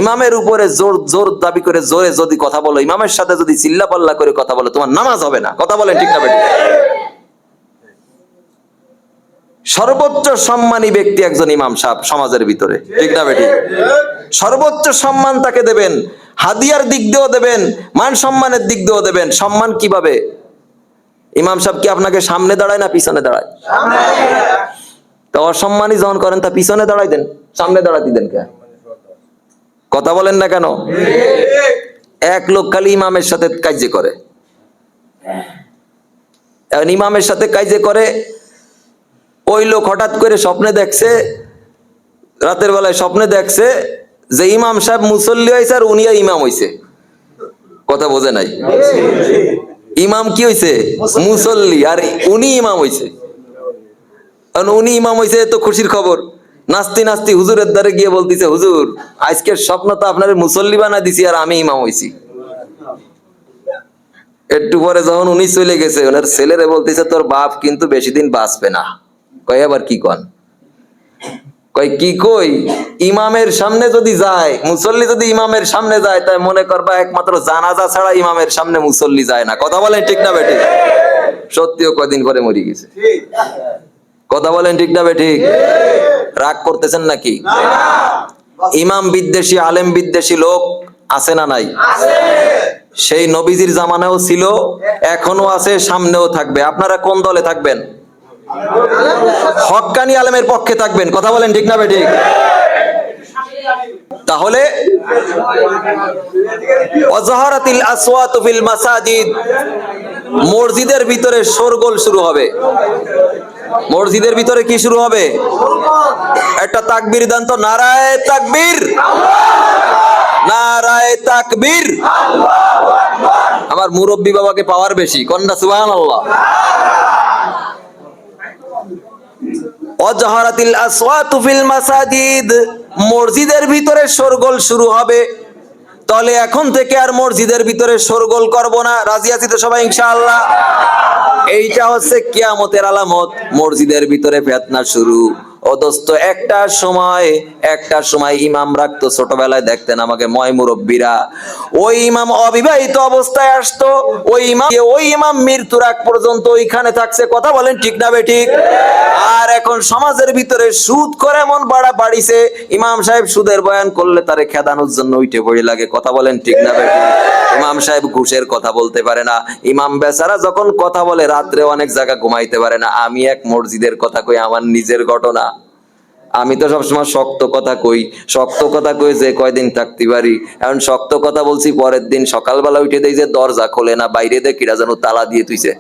ইমামের উপরে জোর জোর দাবি করে জোরে যদি কথা বলো, ইমামের সাথে যদি চিল্লাপাল্লা করে কথা বলো, তোমার নামাজ হবে না। কথা বলেন ঠিক না বেঠিক? সর্বোচ্চ সম্মানী ব্যক্তি একজন ইমাম সাহেব সমাজের ভিতরে, ঠিক না বেঠিক? সর্বোচ্চ সম্মান তাকে দেবেন, হাদিয়ার দিক দিয়েও দেবেন, মান সম্মানের দিক দিয়েও দেবেন। সম্মান কিভাবে? ইমাম সাহেব কি আপনাকে সামনে দাঁড়ায় না পিছনে দাঁড়ায়? তো অসম্মানী যখন করেন তা পিছনে দাঁড়াই দেন, সামনে দাঁড়াতে দেন কে? কথা বলেন না কেন? এক লোক খালি ইমামের সাথে কাজে করে, এখন ইমামের সাথে কাজে করে, ওই লোক হঠাৎ করে স্বপ্নে দেখছে, রাতের বেলায় স্বপ্নে দেখছে যে ইমাম সাহেব মুসল্লি হয়েছে আর উনি ইমাম হয়েছে। কথা বোঝে নাই? ইমাম কি হয়েছে? মুসল্লি, আর উনি ইমাম হয়েছে। উনি ইমাম হয়েছে তো খুশির খবর। নাস্তি নাস্তি হুজুরের দ্বারে গিয়ে বলতেছে, হুজুর আজকের স্বপ্ন তো আপনার মুসল্লি বানা দিছি আর আমি ইমাম হয়েছি। একটু পরে যখন উনি চলে গেছে, ওনার ছেলেরে বলতেছে তোর বাপ কিন্তু বেশি দিন বাঁচবে না। কয় আবার কি কন? কই কি কই, ইমামের সামনে যদি যায়, মুসল্লি যদি ইমামের সামনে যায়, তাই মনে করবা একমাত্র জানাজা ছাড়া ইমামের সামনে মুসল্লি যায় না। কথা বলেন ঠিক না বেঠিক? সত্যিও কয়দিন পরে মরি গেছে। কথা বলেন ঠিক না বেঠিক? রাগ করতেছেন নাকি? ইমাম বিদ্বেষী, আলেম বিদ্বেষী লোক আছে না নাই? সেই নবীজির জামানাও ছিল, এখনো আছে, সামনেও থাকবে। আপনারা কোন দলে থাকবেন? হক্কানি আলেমের পক্ষে থাকবেন। কথা বলেন ঠিক না বেঠিক? তাহলে ওয়াজাহারাতিল আসওয়াতু ফিল মাসাজিদ, মসজিদের ভিতরে শোরগোল শুরু হবে। মসজিদের ভিতরে কি শুরু হবে? একটা তাকবীর দেন তো, নারায়ে তাকবীর, নারায়ে তাকবীর। আমার মুরব্বী বাবাকে পাওয়ার বেশি, কন্যা সুবহানাল্লাহ। ওয়াজাহারাতিল আসওয়াতু ফিল মাসাজিদ, মসজিদের ভিতরে শোরগোল শুরু হবে। তাহলে এখন থেকে আর মসজিদের ভিতরে শোরগোল করব না। রাজি আছি তো সবাই ইনশাআল্লাহ? এইটা হচ্ছে কিয়ামতের আলামত, মসজিদের ভিতরে ফিতনা শুরু। ও দোস্ত, একটা সময় ইমাম রাখতো, ছোটবেলায় দেখতেন আমাকে ময় মুরব্বীরা, ওই ইমাম অবিবাহিত অবস্থায় আসতো, ওই ইমাম মৃত্যুর আগ পর্যন্ত ওইখানে থাকছে। কথা বলেন ঠিক না বেঠিক? আর এখন সমাজের ভিতরে সুদ করে এমন বাড়া বাড়িছে, ইমাম সাহেব সুদের বয়ান করলে তারে খেদানোর জন্য উঠে পড়ে লাগে। কথা বলেন ঠিক না বেঠিক? ইমাম সাহেব ঘুষের কথা বলতে পারে না। ইমাম বেচারা যখন কথা বলে রাত্রে অনেক জায়গা ঘুমাইতে পারে না। আমি এক মসজিদের কথা কই, আমার নিজের ঘটনা। আমি তো সবসময় শক্ত কথা কই, শক্ত কথা কই যে কয়দিন থাকতে পারি। এখন শক্ত কথা বলছি, পরের দিন সকালবেলা উঠে দেই যে দরজা খোলে না, বাইরে দিয়ে কিরা যেন তালা দিয়ে তুইছে।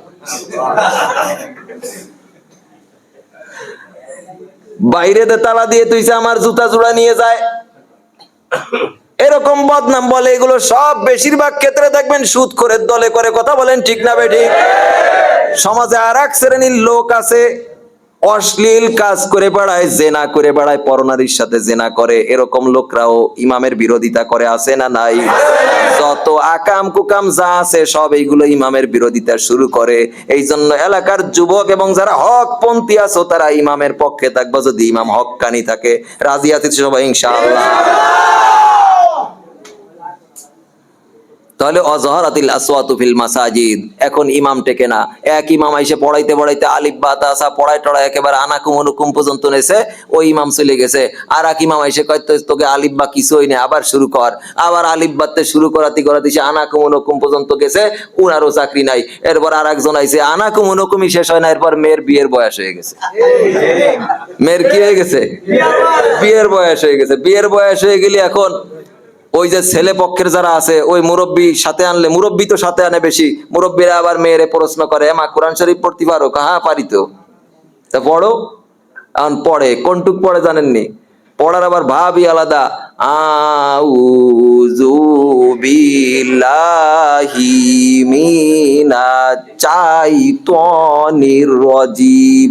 বাইরে দিয়ে তালা দিয়ে তুইছে, আমার জুতা জোড়া নিয়ে যায়, এরকম বদনাম বলে। এগুলো সব বেশিরভাগ ক্ষেত্রে দেখবেন সুদখোরের দলে করে। কথা বলেন ঠিক না বেঠিক? সমাজে আর এক শ্রেণীর লোক আছে, অশ্লীল কাজ করে বেড়ায়, জেনা করে বেড়ায়, পরনারীর সাথে জেনা করে। এরকম লোকরাও ইমামের বিরোধিতা করে, আছে না নাই? যত আকাম কুকাম যা আছে সব এইগুলো ইমামের বিরোধিতা শুরু করে। এই জন্য এলাকার যুবক এবং যারা হক পন্থী আছো, তারা ইমামের পক্ষে থাকবে যদি ইমাম হক্কানি থাকে। রাজি আছি সবাই ইনশাআল্লাহ? তাহলে ওয়াজাহারাতিল আসওয়াতু ফিল মাসাজিদ, এখন ইমাম টেকে না। এক ইমাম আইসে পড়াইতে পড়াইতে আলিফ বা তাসা পড়াই টড়াই একেবারে আনাকুম অনুকুম পর্যন্ত নেছে, ওই ইমাম চলে গেছে। আর এক ইমাম আইসে কয় তোকে আলিফ বা কিছুই নেই, আবার শুরু কর। আবার আলিফ বাতে শুরু করাতে সে আনাকুম অনুকুম পর্যন্ত গেছে, উনারও চাকরি নাই। এরপর আর একজন আইসে, আনাকুম অনুকুমই শেষ হয় না, এরপর মেয়ের বিয়ের বয়স হয়ে গেছে। মেয়ের কি হয়ে গেছে? বিয়ের বয়স হয়ে গেছে। বিয়ের বয়স হয়ে গেলে এখন ওই যে ছেলে পক্ষের যারা আছে, ওই মুরব্বী সাথে আনলে, মুরব্বী তো সাথে আনে বেশি, মুরব্বীরা আবার মেয়েরে প্রশ্ন করে, মা কোরআন শরীফ পড়তে পারো? হ্যাঁ পারি তো। তা পড়ো। এখন পড়ে, কোনটুক পড়ে জানেননি? পড়ার আবার ভাবই আলাদা। আউযু বিল্লাহি মিনাশ শাইতানির রাজিম।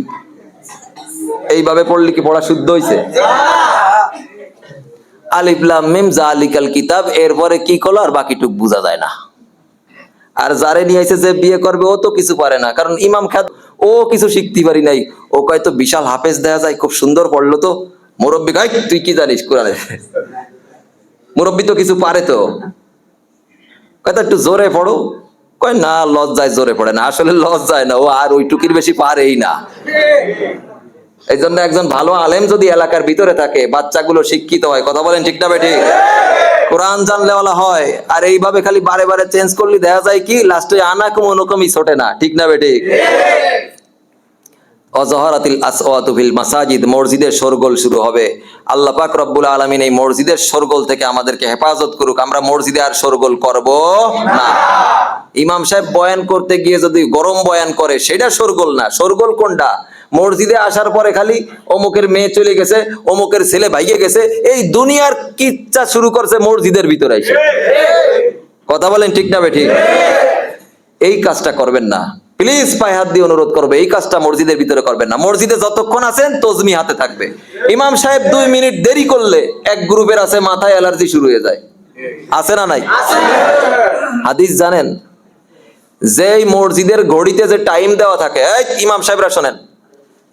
এইভাবে পড়লে কি পড়া শুদ্ধ হইছে? আলিফ লাম মিম যালিকাল কিতাব, এরপরে কি করলো আর বাকিটুক বোঝা যায় না। আর যারে নিয়ে আইছে যে বিয়ে করবে, ও তো কিছু পারে না, কারণ ইমাম খাদ, ও কিছু শিখতে পারি নাই। ও কয় তো বিশাল হাফেজ দেখা যায়, খুব সুন্দর পড়লো তো। মুরব্বী কয় তুই কি জানিস কোরআনে? মুরব্বী তো কিছু পারে তো, কয় তো একটু জোরে পড়ো। কয় না, লজ্জায় জোরে পড়ে না। আসলে লজ্জায় না, ও আর ওইটুকির বেশি পারেই না। এই জন্য একজন ভালো আলেম যদি এলাকার ভিতরে থাকে, বাচ্চাগুলো শিক্ষিত হয়। কথা বলেন ঠিক না বেঠিক? কোরআন জানলে ওলা হয়। আর এইভাবে খালি বারে বারে চেঞ্জ করলে দেখা যায় কি লাস্টে আনাকুম অনুকুমই ছোটে না। ঠিক না বেঠিক? ওয়াজাহারাতিল আসওয়াতু ফিল মাসাজিদ, মসজিদের শোরগোল শুরু হবে। আল্লাহ পাক রব্বুল আলামিন এই মসজিদের শোরগোল থেকে আমাদেরকে হেফাজত করুক। আমরা মসজিদে আর শোরগোল করব না। ইমাম সাহেব বয়ান করতে গিয়ে যদি গরম বয়ান করে, সেটা শোরগোল না। শোরগোল কোনটা? মসজিদে আসার পরে খালি অমুকের মেয়ে চলে গেছে, অমুকের ছেলে ভাইয়ে গেছে, এই দুনিয়ার কিচ্ছা শুরু করছে মসজিদের ভিতরে এসে। কথা বলেন ঠিক না বেঠিক? এই কাজটা করবেন না প্লিজ, পায়ে হাত দিয়ে অনুরোধ করবে, এই কাজটা মসজিদের ভিতরে করবেন না। মসজিদে যতক্ষণ আছেন তজমি হাতে থাকবে। ইমাম সাহেব 2 মিনিট দেরি করলে এক গ্রুপের আছে মাথায় অ্যালার্জি শুরু হয়ে যায়। আছে না নাই? হাদিস জানেন? যেই মসজিদের ঘড়িতে যে টাইম দেওয়া থাকে, এই ইমাম সাহেবরা শোনেন,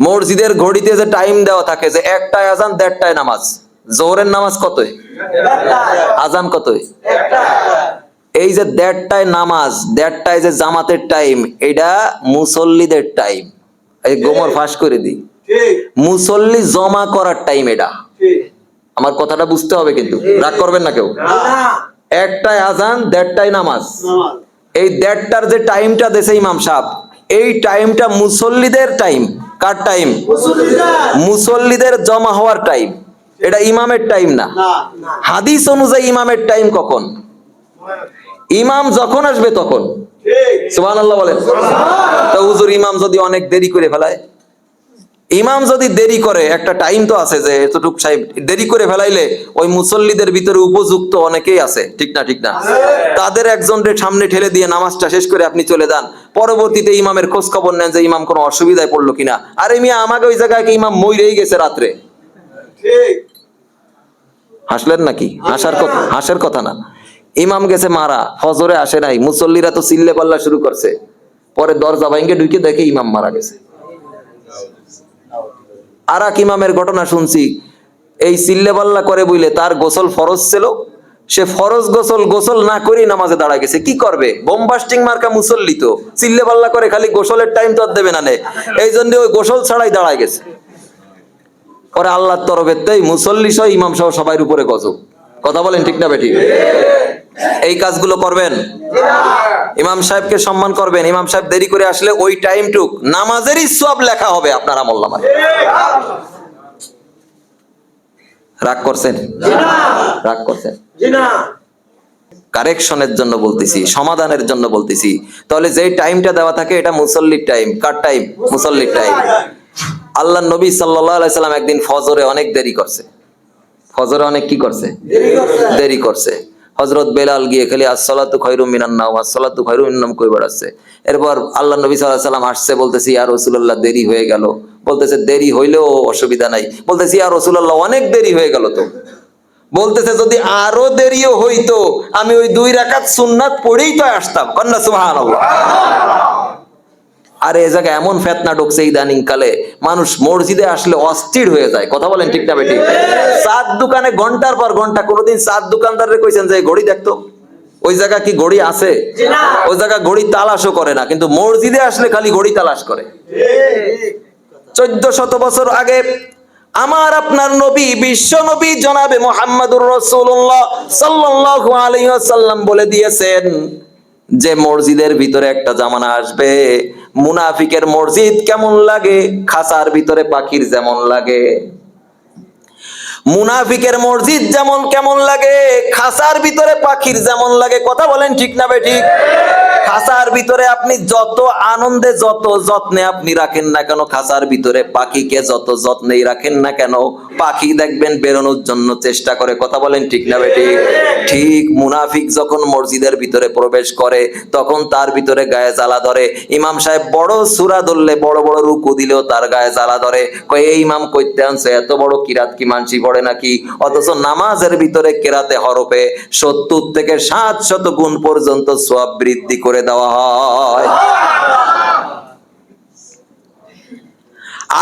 মসজিদের ঘড়িতে যে টাইম দেওয়া থাকে যে একটায় আজান দেড়টায় নামাজ, জোহরের নামাজ কতই, আজান কতই, এই যে দেড়টায় নামাজ, দেড়টায় যে জামাতের টাইম, এটা মুসল্লিদের টাইম। এই গোমর ফাঁস করে দিই, মুসল্লি জমা করার টাইম এটা। আমার কথাটা বুঝতে হবে, কিন্তু রাগ করবেন না কেউ। একটায় আজান দেড়টায় নামাজ, এই দেড়টার যে টাইমটা দেশে ইমাম সাহেব, এই টাইমটা মুসল্লিদের টাইম। কার টাইম? মুসল্লিদের জমা হওয়ার টাইম, এটা ইমামের টাইম না। হাদিস অনুযায়ী ইমামের টাইম কখন? ইমাম যখন আসবে তখন। সুবহানাল্লাহ বলেন। তো হুজুর ইমাম যদি অনেক দেরি করে ফেলায়, ইমাম যদি দেরি করে, একটা টাইম তো আছে যে এতটুক সাহেব দেরি করে ফেলাইলে ওই মুসল্লিদের ভিতরে উপযুক্ত অনেকেই আছে, ঠিক না? ঠিক না? তাদের একজনের সামনে ঠেলে দিয়ে নামাজটা শেষ করে আপনি চলে যান, পরবর্তীতে ইমামের খোঁজ খবর নেন যে ইমাম কোনো অসুবিধায় পড়লো কিনা। আরে মিয়া, আমাকে ওই জায়গায় ইমাম মইরেই গেছে রাত্রে। হাসলেন নাকি? হাসার কথা না। ইমাম গেছে মারা, ফজরে আসে নাই, মুসল্লিরা তো চিল্লে পাল্লা শুরু করছে, পরে দরজা ভাঙ্গে ঢুকে দেখে ইমাম মারা গেছে। আর এক ইমামের ঘটনা শুনছি, এই চিল্লে পাল্লা করে বইলে তার গোসল ফরজ ছিল, সে ফরজ গোসল না করেই নামাজে দাঁড়া গেছে। কি করবে? বোমবাস্টিং মার্কা মুসল্লি, তো চিল্লে পাল্লা করে, খালি গোসলের টাইম তো আর দেবে না, এই জন্য ওই গোসল ছাড়াই দাঁড়ায় গেছে। পরে আল্লাহর তরফের তাই মুসল্লি সহ ইমাম সহ সবাই উপরে গজব। কথা বলেন ঠিক না বেঠিক? এই কাজগুলো করবেন, ইমাম সাহেবকে সম্মান করবেন। ইমাম সাহেব দেরি করে আসলে ওই টাইমটুক নামাজেরই সওয়াব লেখা হবে আপনার আমলনামায়। রাগ করছেন? রাগ করছেন? কারেকশনের জন্য বলতেছি, সমাধানের জন্য বলতেছি। তাহলে যে টাইমটা দেওয়া থাকে এটা মুসল্লির টাইম। কার টাইম? মুসল্লির টাইম। আল্লাহ নবী সাল্লাল্লাহু আলাইহি সাল্লাম একদিন ফজরে অনেক দেরি করছে। ফজরে অনেক কি করছে? দেরি করছে। হযরত বেলাল গিয়ে খালি আসসালাতু খায়রুম মিনান নাওম, আসসালাতু খায়রুম মিনান নাওম কই বেড়াচ্ছে। এরপর আল্লাহ নবী সাল্লাল্লাহু আলাইহি সাল্লাম আসছে, বলতেছি ইয়া রাসূলুল্লাহ দেরি হয়ে গেল। বলতেছে দেরি হইলেও অসুবিধা নাই। বলতেছি ইয়া রাসূলুল্লাহ অনেক দেরি হয়ে গেল তো। বলতেছে যদি আরো দেরিও হইতো আমি ওই 2 রাকাত সুন্নাত পড়েই তো আসতাম। কন্না সুবহানাল্লাহ। আরে এ জায়গায় এমন ফেতনা ঢুকছে ইদানিং কালে, মানুষ মসজিদে আসলে অস্থির হয়ে যায়। কথা বলেন ঠিক না বেঠিক? চাঁদ দোকানে ঘন্টার পর ঘন্টা, কোনোদিন চাঁদ দোকানদারে কইছেন যে ঘড়ি দেখতো? ওই জায়গা কি ঘড়ি আছে? ওই জায়গা ঘড়ি তালাশও করে না, কিন্তু মসজিদে আসলে খালি ঘড়ি তালাশ করে। 1400 বছর আগে আমার আপনার নবী, বিশ্ব নবী জনাবে মুহাম্মদুর রাসূলুল্লাহ সাল্লাল্লাহু আলাইহি ওয়াসাল্লাম বলে দিয়েছেন যে মসজিদের ভিতরে একটা জামানা আসবে, মুনাফিকের মসজিদ কেমন লাগে? খাসার ভিতরে পাখির যেমন লাগে। মুনাফিকের মসজিদ যেমন কেমন লাগে, খাসার ভিতরে পাখির যেমন লাগে। কথা বলেন ঠিক না বেঠিক? খাসার ভিতরে আপনি যত আনন্দে যত যত্নে আপনি রাখেন না কেন, খাসার ভিতরে পাখিকে যত যত্নেই রাখেন না কেন, পাখি দেখবেন বেরোনোর জন্য চেষ্টা করে। কথা বলেন ঠিক না বেঠিক? ঠিক মুনাফিক যখন মসজিদের ভিতরে প্রবেশ করে তখন তার ভিতরে গায়ে জ্বালা ধরে। ইমাম সাহেব বড় সূরা ধরলে, বড় বড় রুকু দিলেও তার গায়ে জ্বালা ধরে। কয় এই ইমাম কইতে আনছে, এত বড় কিরাত কি মানসি পড়ে নাকি? অথচ নামাজের ভিতরে কেরাতে হরফে 70 থেকে 700 গুণ পর্যন্ত সওয়াব বৃদ্ধি করে দেওয়া হয়।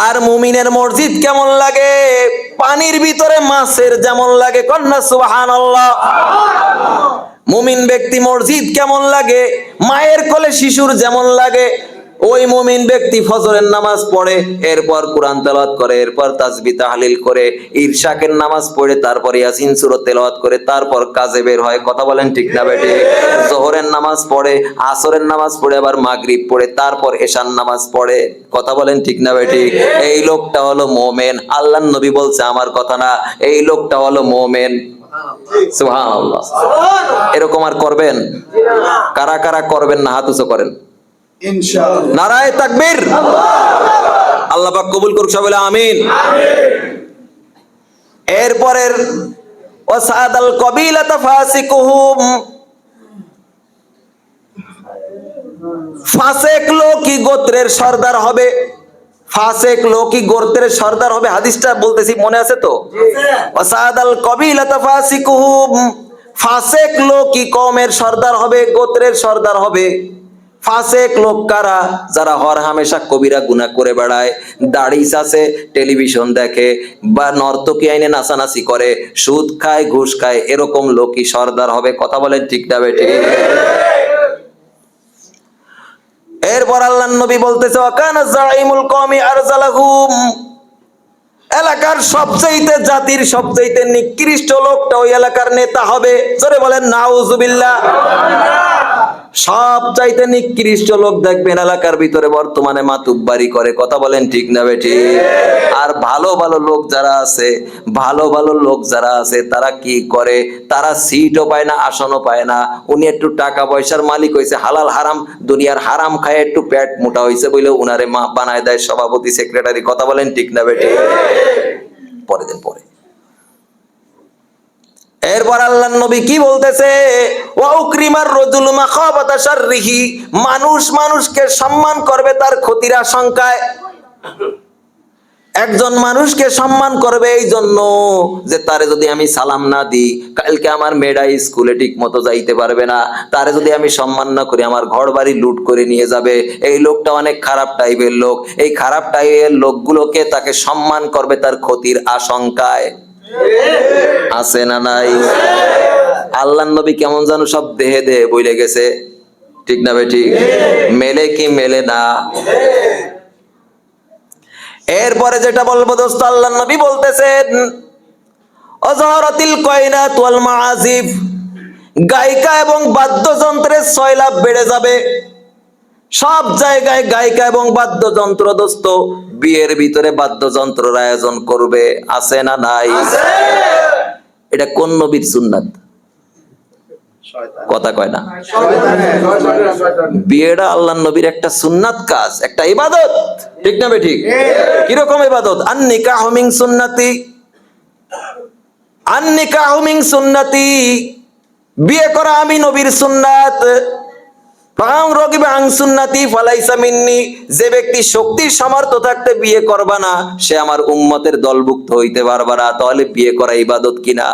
আর মুমিনের মসজিদ কেমন লাগে? পানির ভিতরে মাছের যেমন লাগে। কন্না সুবহানাল্লাহ। মুমিন ব্যক্তি মসজিদ কেমন লাগে? মায়ের কোলে শিশুর যেমন লাগে। ওই মুমিন ব্যক্তি ফজরের নামাজ পড়ে, এরপর কোরআন তেলাওয়াত করে, এরপর তাসবিহ তাহলিল করে, ইরশাকের নামাজ পড়ে, তারপর ইয়াসিন সূরা তেলাওয়াত করে, তারপর কাজে বের হয়। কথা বলেন ঠিক না বেঠিক? যোহরের নামাজ পড়ে, আসরের নামাজ পড়ে, আবার মাগরিব পড়ে, তারপর এশার নামাজ পড়ে। কথা বলেন ঠিক না বেঠিক? এই লোকটা হলো মুমিন। আল্লাহর নবী বলছে, আমার কথা না, এই লোকটা হলো মুমিন। সুবহানাল্লাহ। এরকম আর করবেন? কারা কারা করবেন না হাত উঁচু করেন। ইনশাআল্লাহ। নারায়ে তাকবীর। আল্লাহ পাক কবুল করুক, সবাই বলে আমিন। এরপরের ওয়াসাদাল কবিলাতা ফাসিকুহুম, ফাসিক লোকই গোত্রের সরদার হবে। ফাসিক লোকই গোত্রের সরদার হবে, হাদিসটা বলতেছি, মনে আছে তো? ওয়াসাদাল কবিলাতা ফাসিকুহুম, ফাসিক লোকই কওমের সরদার হবে, গোত্রের সরদার হবে। ফাসেক লোক কারা? যারা হর হামেশা কবিরা গুনাহ করে বেড়ায়, দাড়ি আছে, টেলিভিশন দেখে, বা নর্তকী আইনে নাচানাচি করে, সুদ খায়, ঘুষ খায়, এরকম লোকই সর্দার হবে। কথা বলেন ঠিক না বেঠিক? এরপর আল্লাহর নবী বলতেছে, ওয়াকানা যাইমুল কওমি আরজালাহুম, এলাকার সবচাইতে, জাতির সবচাইতে নিকৃষ্ট লোকটা ওই এলাকার নেতা হবে। জোরে বলেন নাউজুবিল্লাহ। সবচাইতে নিকৃষ্ট লোক দেখবেন এলাকার ভিতরে বর্তমানে মাতুব্বারি করে। কথা বলেন ঠিক না বেঠিক? আর ভালো ভালো লোক যারা আছে, ভালো ভালো লোক যারা আছে, তারা কি করে? তারা সিটও পায় না, আসনও পায় না। উনি একটু টাকা পয়সার মালিক হয়েছে, হালাল হারাম দুনিয়ার হারাম খায় একটু পেট মোটা হয়েছে বলে উনারে মা বানায় দেয় সভাপতি, সেক্রেটারি। কথা বলেন ঠিক না বেঠিক? পরে দিন পরে। এরপর আল্লাহর নবী কি বলতেছে? ওয়া উকরিমার রাজুলু মাখাবাতা শাররিহি, মানুষ মানুষকে সম্মান করবে তার ক্ষতির আশঙ্কায়। একজন মানুষকে সম্মান করবে এই জন্য যে তারে যদি আমি সালাম না দিই, কালকে আমার মেয়েরা স্কুলে ঠিক মতো যাইতে পারবে না, তারে যদি আমি সম্মান না করি আমার ঘর বাড়ি লুট করে নিয়ে যাবে। এই লোকটা অনেক খারাপ টাইপের লোক। এই খারাপ টাইপের লোকগুলোকে তাকে সম্মান করবে তার ক্ষতির আশঙ্কায়। আছে না নাই? আল্লাহর নবী কেমন জানো সব দেহে দেহে বইলে গেছে। ঠিক না বেঠিক? মেলে কি মেলে না? এরপরে যেটা বলবো দোস্ত, আল্লাহর নবী বলতেছেন, আযহারাতিল কায়নাত ওয়াল মাআজিফ, গায়িকা এবং বাদ্যযন্ত্রের সয়লাভ বেড়ে যাবে। সব জায়গায় গায়িকা এবং বাদ্যযন্ত্র দোস্ত। বিয়ের ভিতরে বাদ্যযন্ত্রের আয়োজন করবে। আছে না নাই? এটা কোন নবীর সুন্নাত? কথা কয় না। বিয়েটা আল্লাহর নবীর একটা সুন্নাত কাজ, একটা ইবাদত। ঠিক না বেঠিক? কিরকম ইবাদত? আন-নিকাহু মিন সুন্নতি, আন-নিকাহু মিন সুন্নতি, বিয়ে করা আমি নবীর সুন্নাত। যে ব্যক্তি শক্তির সামর্থ্য থাকতে বিয়ে করবা না, সে আমার উম্মতের দলভুক্ত হইতে পারবা না। তাহলে বিয়ে করা ইবাদত কিনা?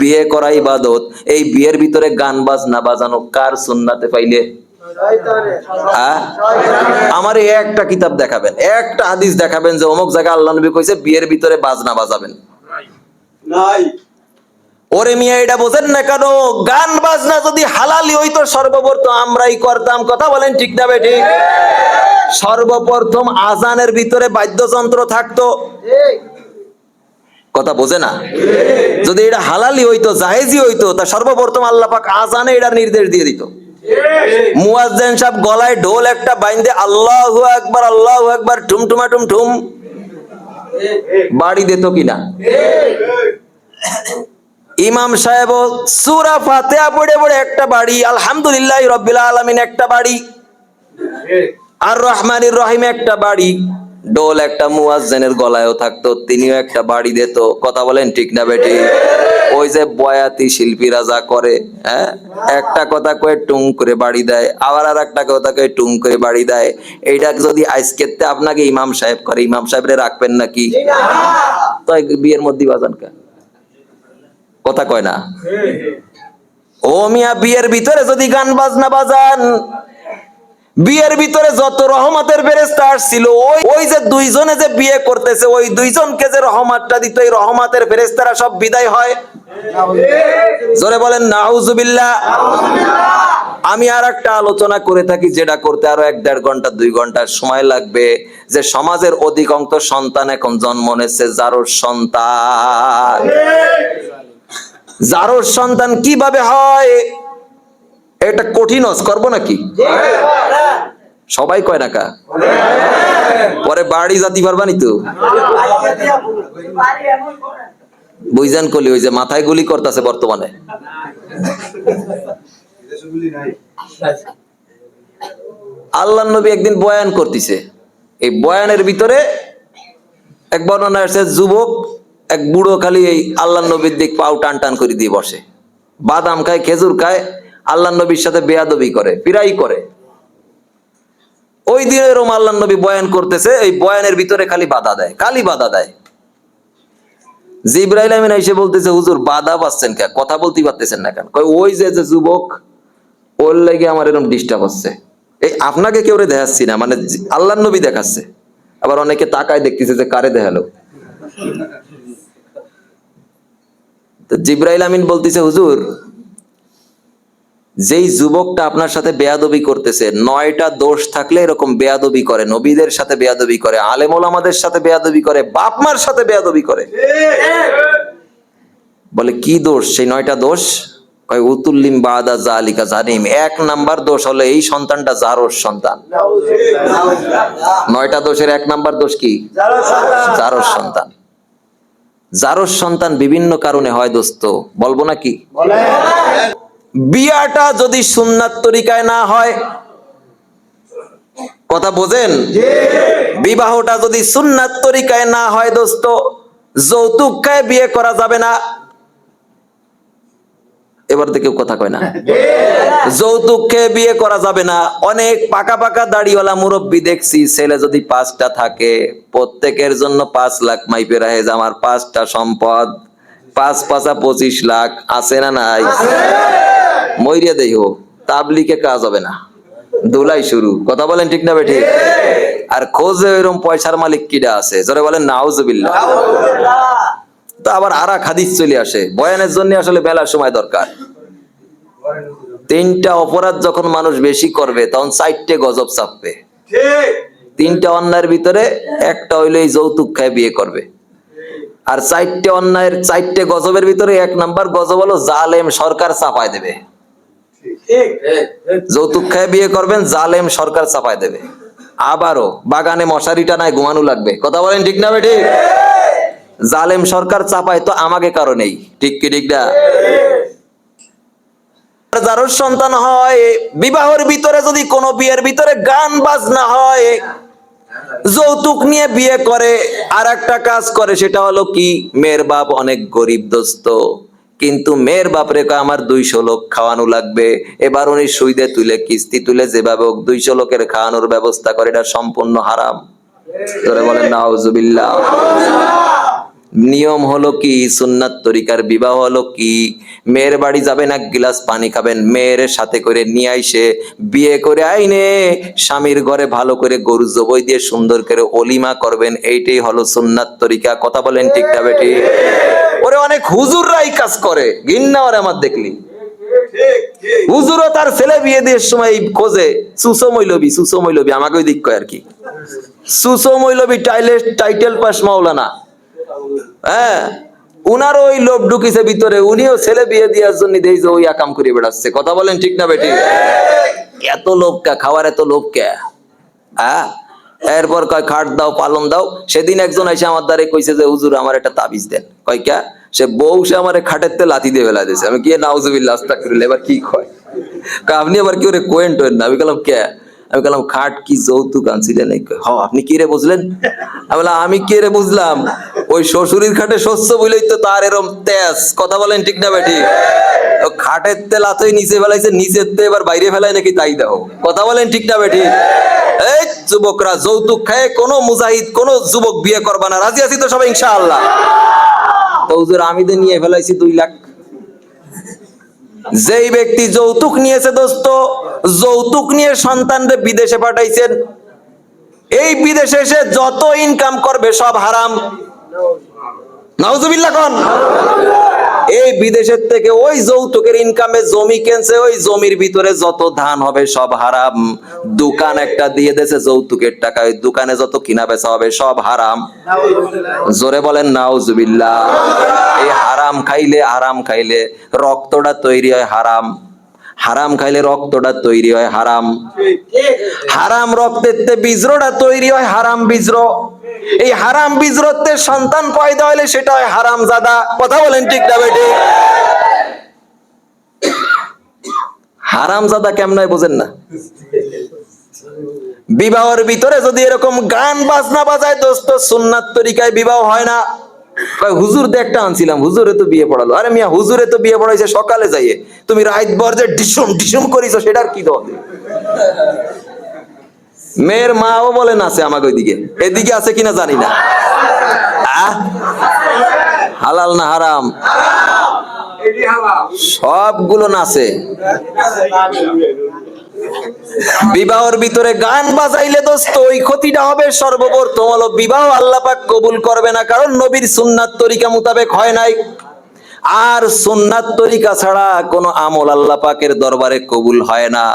বিয়ে করা ইবাদত। এই বিয়ের ভিতরে গান বাজনা বাজানো কার সুন্নাতে পাইলে? আমার একটা কিতাব দেখাবেন, একটা হাদিস দেখাবেন যে অমুক জায়গায় আল্লাহ নবী কইছে বিয়ের ভিতরে বাজনা বাজাবেন। নাই। ওরে মিয়া, এটা বোঝেন না কেন? গান বাজনা যদি হালালি হইতো সর্বপ্রথম আমরাই করতাম। কথা বলেন ঠিক না বেঠিক? সর্বপ্রথম আজানের ভিতরে বাদ্যযন্ত্র থাকতো। কথা বোঝে না? যদি এটা হালালি হইতো, জায়েজি হইতো, তা সর্বপ্রথম আল্লাহ পাক আজানে এটার নির্দেশ দিয়ে দিত। মুয়াজ্জিন সাহেব গলায় ঢোল একটা বাইন্দে আল্লাহু আকবার, আল্লাহু আকবার, ঠুমঠুমা ঠুমঠুম বাড়ি দিত কিনা? ইমাম সাহেব সূরা ফাতিহা পড়ে পড়ে একটা বাড়ি, আলহামদুলিল্লাহি রাব্বিল আলামিন একটা বাড়ি, আর রহমানির রহিম একটা বাড়ি। ডোল একটা মুয়াজ্জিনের গলায়ও থাকতো, তিনিও একটা বাড়ি দিত। কথা বলেন ঠিক না বেটি? ওই যে বয়াতি শিল্পীরা যা করে, হ্যাঁ, একটা কথা কয়ে টুং করে বাড়ি দেয়, আবার আর একটা কথা কয়ে টুং করে বাড়ি দেয়। এইটা যদি আজকেতে আপনাকে ইমাম সাহেব করে, ইমাম সাহেবরে রাখবেন নাকি? তো বিয়ের মধ্যে বাজান কা কথা কয় না। ও মিয়া, বিয়ের ভিতরে যদি গান বাজনা বাজান, বিয়ের ভিতরে যত রহমতের ফেরেশতা আসছিল, ওই যে দুইজনে যে বিয়ে করতেছে, ওই দুইজনকে যে রহমতটা দিত, এই রহমতের ফেরেশতারা সব বিদায় হয়। জোরে বলেন নাউজুবিল্লাহ। আমি আর একটা আলোচনা করে থাকি, যেটা করতে আরো 1-1.5 ঘন্টা 2 ঘন্টা সময় লাগবে, যে সমাজের অধিকাংশ সন্তান এখন জন্ম নিচ্ছে জারোর সন্তান। জারোর সন্তান কিভাবে হয়? এটা কঠিন করবো নাকি? সবাই কয় না কা? পরে বাড়ি জাতি পারবানি তো বুঝান কলি, ওই যে মাথায় গুলি করতেছে বর্তমানে। আল্লাহর নবী একদিন বয়ান করতেছে, এই বয়ানের ভিতরে এক বর্ণনা আছে, যুবক এক বুড়ো খালি এই আল্লাহর নবীর দিক পাও টান টান করে দিয়ে বসে, বাদাম খায়, খেজুর খায়, আল্লাহর নবীর সাথে বেয়াদবি করে, পিরাই করে। ওই দিন এরকম আল্লাহর নবী বয়ান করতেছে, এই বয়ানের ভিতরে খালি বাধা দেয়, খালি বাধা দেয়। জিবরাইল আমিন এসে বলতেছে, হুজুর বাধা পাচ্ছেন কেন, কথা বলতে পারতেছেন না কেন? কয় ওই যে যুবক, ওর লাগে আমার এরকম ডিস্টার্ব হচ্ছে। এই আপনাকে কেউ দেখাচ্ছি না, মানে আল্লাহর নবী দেখাচ্ছে। আবার অনেকে তাকায় দেখতেছে যে কারে দেখালো। তো জিব্রাইল আমিন বলতেছে, হুজুর যেই যুবকটা আপনার সাথে বেয়াদবি করতেছে, 9টা দোষ থাকলে এরকম বেয়াদবি করে, নবীদের সাথে বেয়াদবি করে, আলেম ওলামাদের সাথে বেয়াদবি করে, বাপ মার সাথে বেয়াদবি করে। বলে কি দোষ সেই 9টা দোষ? কয় উতুল্লিম বাদা জালিকা জানিম। 1 নাম্বার দোষ হলো এই সন্তানটা জারোর সন্তান। 9টা দোষের 1 নাম্বার দোষ কি? জারোর সন্তান। জারোর সন্তান বিভিন্ন কারণে হয় দোস্ত, বলবো নাকি? বিয়াটা যদি সুন্নাত তরিকায় না হয়, কথা বোঝেন? বিবাহটা যদি সুন্নাত তরিকায় না হয় দোস্ত, যৌতুক খায় বিয়ে করা যাবে না। এবার তো কেউ কথা কয় না। যৌতুক খেয়ে বিয়ে করা যাবে না। অনেক পাকা পাকা দাড়িওয়ালা মুরব্বী দেখছি, ছেলে যদি 5টা থাকে, প্রত্যেকের জন্য 5 লাখ মাইপে রাখে যে আমার 5টা সম্পদ, 5 5 25 লাখ আছে না নাই? মইরিয়া দেইও, তাবলিকে কাজ হবে না, দুলাই শুরু। কথা বলেন ঠিক না বেঠিক? আর খোঁজে এরকম পয়সার মালিক কিডা আছে? জোরে বলেন নাউজুবিল্লাহ। তো আবার আরাক হাদিস চলে আসে, বয়ানের জন্য আসলে বেলার সময় দরকার। 3টা অপরাধ যখন মানুষ বেশি করবে তখন 4টে গজব চাপবে। 3টা অন্যায়ের ভিতরে একটা হইলো এই যৌতুক খায় বিয়ে করবে। আর 4টে অন্যায়ের 4টে গজবের ভিতরে 1 নাম্বার গজব হলো জালেম সরকার চাপায় দেবে। যৌতুক খায় বিয়ে করবেন, জালেম সরকার চাপায় দেবে। আবারও বাগানে মশারি টানায় ঘুমানো লাগবে। কথা বলেন ঠিক না বেঠিক? জালেম সরকার চাপায় তো আমাকে কারণেই, ঠিক কি ঠিক না? যার সন্তান হয়, বিবাহের ভিতরে যদি কোনো বিয়ের ভিতরে গান বাজনা হয়, যৌতুক নিয়ে বিয়ে করে, আর একটা কাজ করে, সেটা হলো কি, মেয়ের বাপ অনেক গরিব দোস্ত, কিন্তু মেয়ের বাপরে আমার 200 লোক খাওয়ানো লাগবে। এবার উনি সুদে তুলে কিস্তি তুলে যেভাবে 200 লোকের খাওয়ানোর ব্যবস্থা করে, এটা সম্পূর্ণ হারাম। ধরে বলেন নাউজুবিল্লাহ। নিয়ম হলো কি, সুন্নাত তরিকার বিবাহ হলো কি, মেয়ের বাড়ি যাবেন, 1 গিলাস পানি খাবেন, মেয়ের সাথে করে নিয়ে আইসে বিয়ে করে আইনে স্বামীর ঘরে ভালো করে গরু জবাই দিয়ে সুন্দর করে অলিমা করবেন। এইটাই হলো সুন্নাত তরিকা। কথা বলেন ঠিক না বেটি? ওরে অনেক হুজুররাই কাজ করে, ঘিন্না ওরে আমার দেখলি। হুজুরও তার ছেলে বিয়ে দিয়ে সময় খোঁজে সুসো মৌলবী, আমাকে ওই দিক কয় আর কি, সুসো মৌলবী টাইটেল পাস মাওলানা। হ্যাঁ, উনার ওই লোভ ঢুকিছে ভিতরে, উনিও ছেলে বিয়ে দেওয়ার জন্য দেই যে ওই আকাম করে বেড়াচ্ছে। কথা বলেন ঠিক না বেটি? এত লোভ কে, খাওয়ার এত লোভ কে? হ্যাঁ, এরপর কয় খাট দাও, পালন দাও। সেদিন একজন এসে আমার দ্বারে কইছে যে হুজুর আমার একটা তাবিজ দেন। কয় কে? সে বউ সে আমার খাটের তে লাথি দিয়ে ফেলা দিয়েছে। আমি কি নাউজুবিল্লাহ আস্তাগফিরুল্লাহ, এবার কি কয়? আপনি আবার কি ওরে কোয়েন্ট হন না? আমি বললাম কে? আমি বললাম খাট কি যৌতুক আনছিলেন? হ, আপনি কি রে বুঝলেন? আমি বললাম আমি কি রে বুঝলাম, ওই শ্বশুরের খাটে শস্য বলেই তো তার এরম তেজ। কথা বলেন ঠিক না বেটি? খাটের তে লাথই নিচে ফেলাইছে, নিচের তে এবার বাইরে ফেলায় নাকি তাই দাও। কথা বলেন ঠিক না বেটি? এই যুবকরা, যৌতুক খায় কোনো মুজাহিদ, কোনো যুবক বিয়ে করবা না। রাজি আছি তো সবাই ইনশাআল্লাহ? তো হুজুর আমি তো নিয়ে ফেলাইছি 2 লাখ। যেই ব্যক্তি যৌতুক নিয়েছে দোস্ত, যৌতুক নিয়ে সন্তানরে বিদেশে পাঠাইছেন, এই বিদেশে এসে যত ইনকাম করবে সব হারাম। নাউজুবিল্লাহ কোন? এই বিদেশের থেকে ওই যৌতুকের ইনকামে জমি কিনছে, ওই জমির ভিতরে যত ধান হবে সব হারাম। দোকান একটা দিয়ে দেছে যৌতুকের টাকা, ওই দোকানে যত কিনা বেচা হবে সব হারাম। জোরে বলেন নাউজুবিল্লাহ। এই হারাম খাইলে রক্তটা তৈরি হয় হারাম, হারাম খাইলে রক্তটা তৈরি হয় হারাম, হারাম রক্তের বীজটা তৈরি হয় হারাম বীজ। এই হারাম বীজরতে সন্তান পয়দা হলে সেটা হয় হারাম জাদা। কথা বলেন ঠিক না বেটি? হারাম জাদা কেমন হয় বোঝেন না? বিবাহের ভিতরে যদি এরকম গান বাজনা বাজায় দোস্ত, সুন্নাত তরিকায় বিবাহ হয় না। হুজুর দেখটা আনছিলাম, হুজুরে তো বিয়ে পড়ালো। আরে মিয়া, হুজুরে তো বিয়ে পড়াইছে সকালে যাইয়ে, তুমি রাত ভর যে ডিসুম ডিসুম করিস, সেটার কি দোষ? মেয়ের মাও বলেন আছে আমাকে ওইদিকে, এদিকে আছে কিনা জানি না। হালাল না হারাম? সবগুলো নাচে। বিবাহের ভিতরে গান বাজাইলে দোস্ত ওই ক্ষতিটা হবে সর্বপ্রথম হলো বিবাহ আল্লাহ পাক কবুল করবে না, কারণ নবীর সুন্নাত তরিকা মোতাবেক হয় নাই। আর সুন্নাত তরিকা ছাড়া কোনো আমল আল্লাহ পাকের দরবারে কবুল হয় না।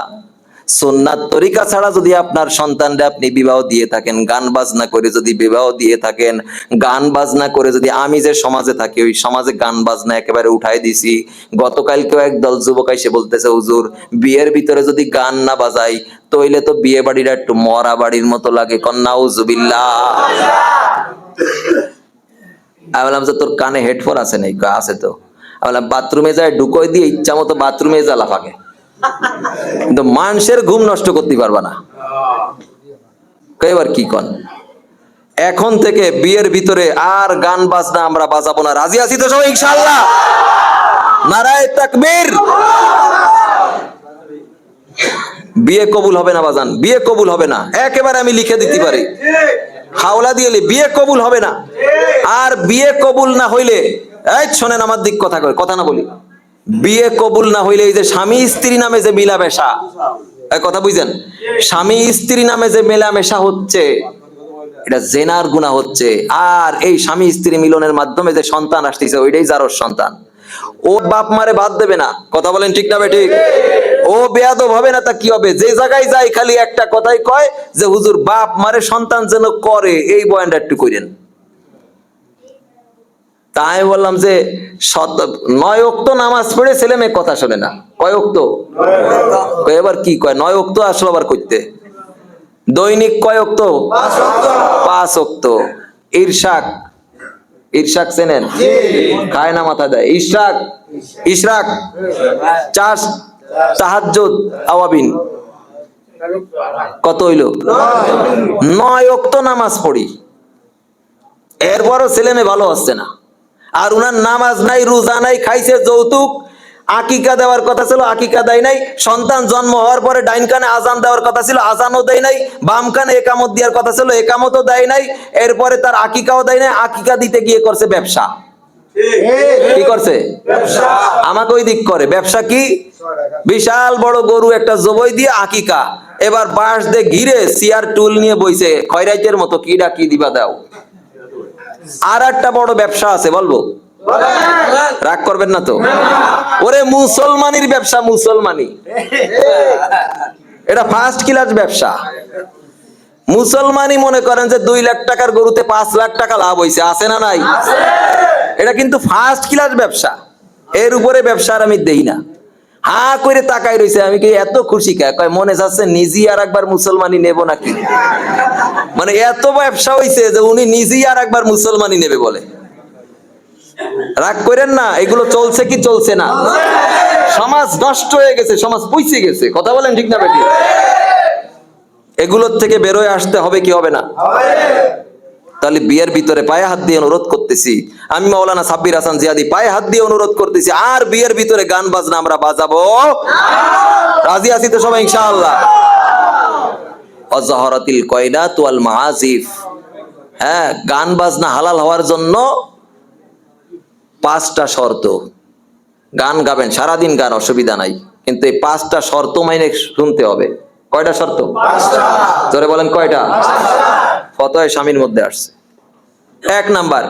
সুন্নাত তরিকা ছাড়া যদি আপনার সন্তানরে আপনি বিবাহ দিয়ে থাকেন, গান বাজনা করে যদি বিবাহ দিয়ে থাকেন, গান বাজনা করে যদি, আমি যে সমাজে থাকি ওই সমাজে গান বাজনা একেবারে উঠাই দিছি। গতকালকেও একদল যুবক এসে বলতেছে, হুজুর বিয়ের ভিতরে যদি গান না বাজাই তইলে তো বিয়ে বাড়িটা একটু মরা বাড়ির মতো লাগে, নাউজুবিল্লাহ। আমি বললাম যে তোর কানে হেডফোন আছে নাকি? আছে তো। আমি বললাম বাথরুমে যায় ঢুকোই দিয়ে ইচ্ছা মতো বাথরুমে জ্বালা ফাঁকে, কিন্তু মানুষের ঘুম নষ্ট করতে পারবা না। এবার কি কন? এখন থেকে বিয়ের ভিতরে আর গান বাজনা আমরা বাজাবো না। রাজি আছি তো সবাই ইনশাআল্লাহ? নারায়ে তাকবীর। বিয়ে কবুল হবে না বাজান, বিয়ে কবুল হবে না, একেবারে আমি লিখে দিতে পারি, হাওলা দিয়ে বিয়ে কবুল হবে না। আর বিয়ে কবুল না হইলে, এই শোনেন আমার দিক কথা কই, কথা না বলি, বিয়ে কবুল না হইলে এই যে স্বামী স্ত্রী নামে যে মিলামেশা, কথা বুঝছেন, স্বামী স্ত্রী নামে যে মেলামেশা হচ্ছে এটা জেনার গুনাহ হচ্ছে। আর এই স্বামী স্ত্রী মিলনের মাধ্যমে যে সন্তান আসতেছে ওইটাই জারর সন্তান। ও বাপ মারে বাদ দেবে না, কথা বলেন ঠিক না বেঠিক? ও বেয়াদব হবে না তা কি হবে? যে জায়গায় যায় খালি একটা কথাই কয় যে হুজুর বাপ মারে সন্তান যেন করে এই বয়ানটা একটু করেন। তাই বললাম যে 9 ওয়াক্ত নামাজ পড়ে ছেলে মেয়ে কথা শোনে না। কয় ওয়াক্ত? এবার কি কয় 9 ওয়াক্ত আসলো আবার করতে। দৈনিক কয় ওয়াক্ত? 5 ওয়াক্ত। ইরশাক, ইরশাক চেনেন? খায় না মাথা দেয়। ইশরাক, ইশরাক, চাষ, তাহাজ্জুদ, আওয়াবিন, কত হইল? 9 ওয়াক্ত নামাজ পড়ি, এরপরও ছেলে মেয়ে ভালো হচ্ছে না। আর উনার নামাজ নাই, রোজা নাই, খাইছে যৌতুক, আকিকা দেওয়ার কথা ছিল আকিকা দেয় নাই, সন্তান জন্ম হওয়ার পরে ডাইন কানে আজান দেওয়ার কথা ছিল আজানও দেয় নাই, বাম কানে একামত দেওয়ার কথা ছিল একামতও দেয় নাই, এরপরে তার আকিকাও দেয় নাই, আকিকা দিতে গিয়ে করছে ব্যবসা। কি করছে? আমাকে ওই দিক করে ব্যবসা। কি বিশাল বড় গরু একটা জবই দিয়ে আকিকা, এবার বাঁশ দিয়ে ঘিরে চেয়ার টুল নিয়ে বইছে খয়রাইতের মতো, কি ডাকি দিবা দাও। আর একটা বড় ব্যবসা আছে, বলবো? রাগ করবেন না তো? ওরে মুসলমানির ব্যবসা, মুসলমানি, এটা ফার্স্ট ক্লাস ব্যবসা। মুসলমানি মনে করেন যে 2 লাখ টাকার গরুতে 5 লাখ টাকা লাভ হয়েছে, আছে না নাই? এটা কিন্তু ফার্স্ট ক্লাস ব্যবসা। এর উপরে ব্যবসা আর আমি দেই না। হা করে তাকাই রয়েছে। আমি কি এত খুশি কে? কয় মনে যাচ্ছে নিজেই আর একবার মুসলমানি নেব নাকি। মানে এত ব্যবসা হইছে যে উনি নিজেই আর একবার মুসলমানি নেবে বলে। রাগ করেন না, এগুলো চলছে কি চলছে না? সমাজ নষ্ট হয়ে গেছে, সমাজ পৌঁছে গেছে, কথা বলেন ঠিক না বেটি? এগুলোর থেকে বেরোয় আসতে হবে কি হবে না? তাহলে বিয়ের ভিতরে পায়ে হাত দিয়ে অনুরোধ করতেছি, আমি মাওলানা সাব্বির হাসান জিয়াদি পায়ে হাত দিয়ে অনুরোধ করতেছি, আর বিয়ের ভিতরে গান বাজনা আমরা বাজাবো। রাজি আছি তো সবাই ইনশাআল্লাহ? আযহারাতিল কয়নাত ওয়াল মাআজিফ। হ্যাঁ, গান বাজনা হালাল হওয়ার জন্য 5টা শর্ত। গান গাবেন, সারাদিন গান, অসুবিধা নাই, কিন্তু এই 5টা শর্ত মাইনে শুনতে হবে। কয়টা শর্ত? 5টা। জোরে বলেন কয়টা? 5টা। ফতোয়া স্বামীর মধ্যে আসছে। 1 নাম্বার,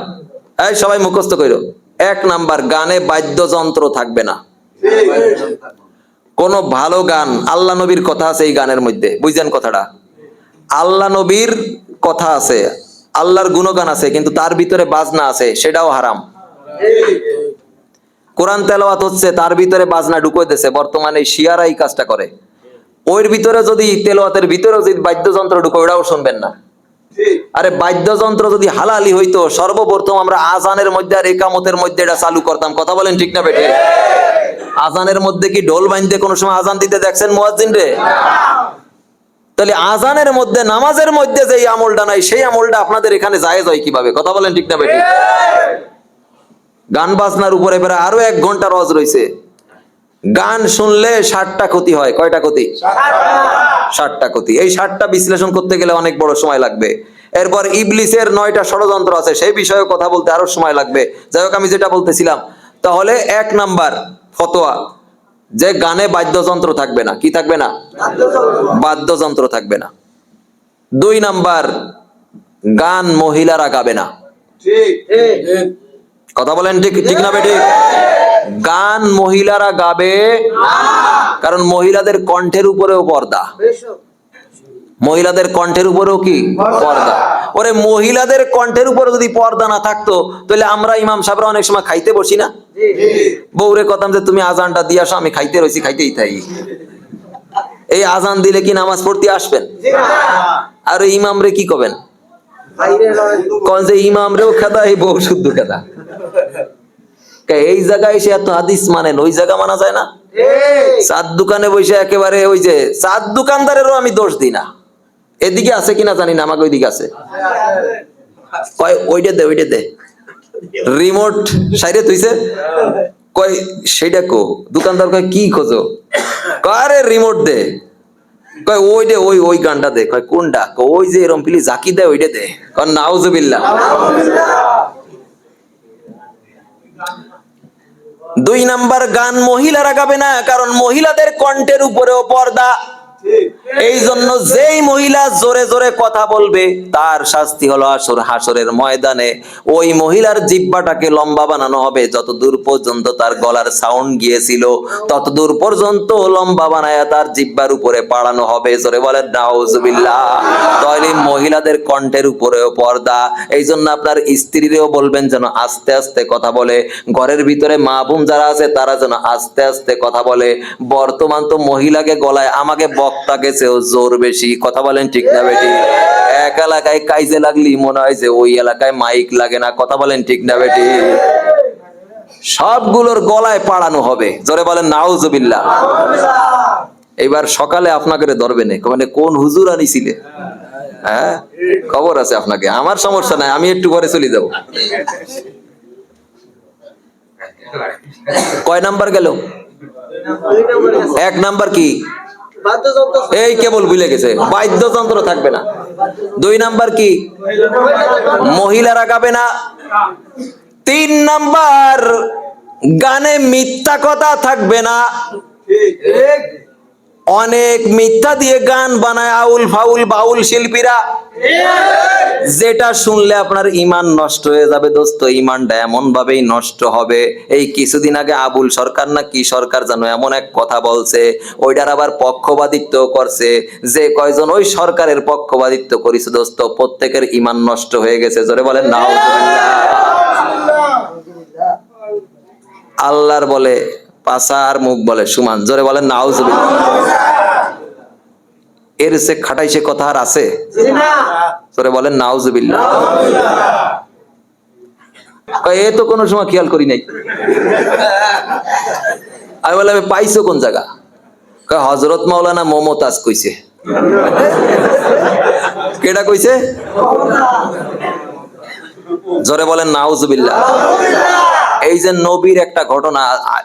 এই সবাই মুখস্থ কইরো। 1 নাম্বার, গানে বাদ্যযন্ত্র থাকবে না। কোন ভালো গান, আল্লাহ নবীর কথা আছে এই গানের মধ্যে, বুঝছেন কথাটা? আল্লাহ নবীর কথা আছে, আল্লাহর গুণগান আছে, কিন্তু তার ভিতরে বাজনা আছে, সেটাও হারাম। কোরআন তেলাওয়াত হচ্ছে, তার ভিতরে বাজনা ঢুকোই দিয়েছে। বর্তমানে শিয়ারা এই কাজটা করে। ওর ভিতরে যদি তেলাওয়াতের ভিতরে যদি বাদ্যযন্ত্র ঢুকো, ওটাও শুনবেন না। আরে বাদ্যযন্ত্র যদি হালালি হইতো, সর্বপ্রথম আমরা আজানের মধ্যে আর একামতের মধ্যে এটা চালু করতাম, কথা বলেন ঠিক না বেটে? আজানের মধ্যে কি ঢোল বাঁধতে কোনো সময় আজান দিতে দেখছেন মুয়াজ্জিন রে? তাহলে আজানের মধ্যে, নামাজের মধ্যে যে আমলটা নাই, সেই আমলটা আপনাদের এখানে জায়েজ হয় কিভাবে, কথা বলেন ঠিক না বেটে? গান বাজনার উপরে প্রায় আরো 1 ঘন্টা রজ রয়েছে। গান শুনলে 60টা ক্ষতি হয়। কয়টা ক্ষতি? 60টা ক্ষতি। এই 60টা বিশ্লেষণ করতে গেলে অনেক বড় সময় লাগবে। এরপর ইবলিসের 9টা ষড়যন্ত্র আছে, সেই বিষয়ে কথা বলতে আরো সময় লাগবে। যাই হোক, আমি যেটা বলতেছিলাম, তাহলে 1 নাম্বার ফতোয়া, যে গানে বাদ্যযন্ত্র থাকবে না। কি থাকবে না? বাদ্যযন্ত্র থাকবে না। 2 নাম্বার, গান মহিলারা গাবে না। কথা বলেন ঠিক ঠিক না বেঠিক? গান মহিলারা গাবে কারণ মহিলাদের কণ্ঠের উপরেও পর্দা। মহিলাদের কণ্ঠের উপরেও কি পর্দা? ওরে মহিলাদের কণ্ঠের উপরে যদি পর্দা না থাকতো তাহলে আমরা ইমাম সাহেবরা অনেক সময় খাইতে বসি না? বউরে কথাম যে তুমি আজানটা দিয়ে আসো, আমি খাইতে রয়েছি, খাইতেই থাই। এই আজান দিলে কি নামাজ পড়তে আসবেন? আর ইমাম রে কি করবেন? কোন যে ইমাম রেও খেদা, এই বউ শুদ্ধ খেদা। এই জায়গায় এসে এত হাদিস মানেন, ওই জায়গা মানা যায় না? চার দোকানে বসে একেবারে ওই যে চার দোকানদারেরও আমি দোষ দিই না। এদিকে আছে কিনা জানি না, আমাকে ওইদিকে আছে। কয় ওইটা দে, ওইটা দে, রিমোট সাইডে তুইছে। কয় সেইটা কো। দোকানদার কয় কি খোঁজো? আরে রিমোট দে। কয় ওই দে, ওই ওই গানটা দে। কয় কোনটা? ওই যে এরম পিলি জাকি দেয়, ওইটা দে। কয় নাউজুবিল্লাহ। 2 নাম্বার, গান মহিলারা গাবে না কারণ মহিলাদের কণ্ঠের উপরেও পর্দা। এই জন্য যেই মহিলা জোরে জোরে কথা বলবে তার শাস্তি হলো হাসরের ময়দানে ওই মহিলার জিহ্বাটাকে লম্বা বানানো হবে। যতদূর পর্যন্ত তার গলার সাউন্ড গিয়েছিল ততদূর পর্যন্ত লম্বা বানায়া তার জিহ্বার উপরে পাড়ানো হবে। জোরে বলেন নাউজুবিল্লাহ। তাহলে মহিলাদের কণ্ঠের উপরেও পর্দা। এই জন্য আপনার স্ত্রীরেও বলবেন যেন আস্তে আস্তে কথা বলে। ঘরের ভিতরে মা বোন যারা আছে তারা যেন আস্তে আস্তে কথা বলে। বর্তমান তো মহিলাকে গলায় আমাকে বক্তা গেছেও জোর বেশি। কথা বলেন ঠিক না বেটি? এক এলাকায় কাইজে লাগলি মনে হয় যে ওই এলাকায় মাইক লাগে না। কথা বলেন ঠিক না বেটি? সবগুলোর গলায় পাড়ানো হবে। জোরে বলেন নাউজুবিল্লাহ। এবার সকালে আপনাকে ধরবে না, মানে কোন হুজুর আনিছিলে? হ্যাঁ, খবর আছে আপনাকে। আমার সমস্যা নাই, আমি একটু পরে চলে যাব। কয় নাম্বার গেল? 1 নাম্বার কি? এই কেবল ভুলে গেছে, বাদ্যযন্ত্র থাকবে না। 2 নাম্বার কি? মহিলারা গাবে না। 3 নাম্বার, গানে মিথ্যা কথা থাকবে না। অনেক মিথ্যা দিয়ে গান বানায় আউল ফাউল বাউল শিল্পীরা, যেটা শুনলে আপনার ঈমান নষ্ট হয়ে যাবে দোস্ত। ঈমানটা এমন ভাবেই নষ্ট হবে। এই কিছুদিন আগে আবুল সরকার না কি সরকার জানো এমন এক কথা বলছে, ওইটার আবার পক্ষপাতিত্ব করছে। যে কয়জন ওই সরকারের পক্ষপাতিত্ব করেছে দোস্ত, প্রত্যেকের ঈমান নষ্ট হয়ে গেছে। জোরে বলেন নাউজুবিল্লাহ। আল্লাহর বলে পাছা আর মুখ বলে সমান। জোরে বলেন নাউজুবিল্লাহ। এর সে খাটাইছে কথা আর আছে? জোরে বলেন নাউজুবিল্লাহ। এ তো কোনো সময় খেয়াল করি নাই। আমি বললাম পাইছো কোন জায়গা? হযরত মাওলানা মমতাজ কইছে। কেডা কইছে? জোরে বলেন নাউজুবিল্লাহ। এই যে নবীর একটা ঘটনা,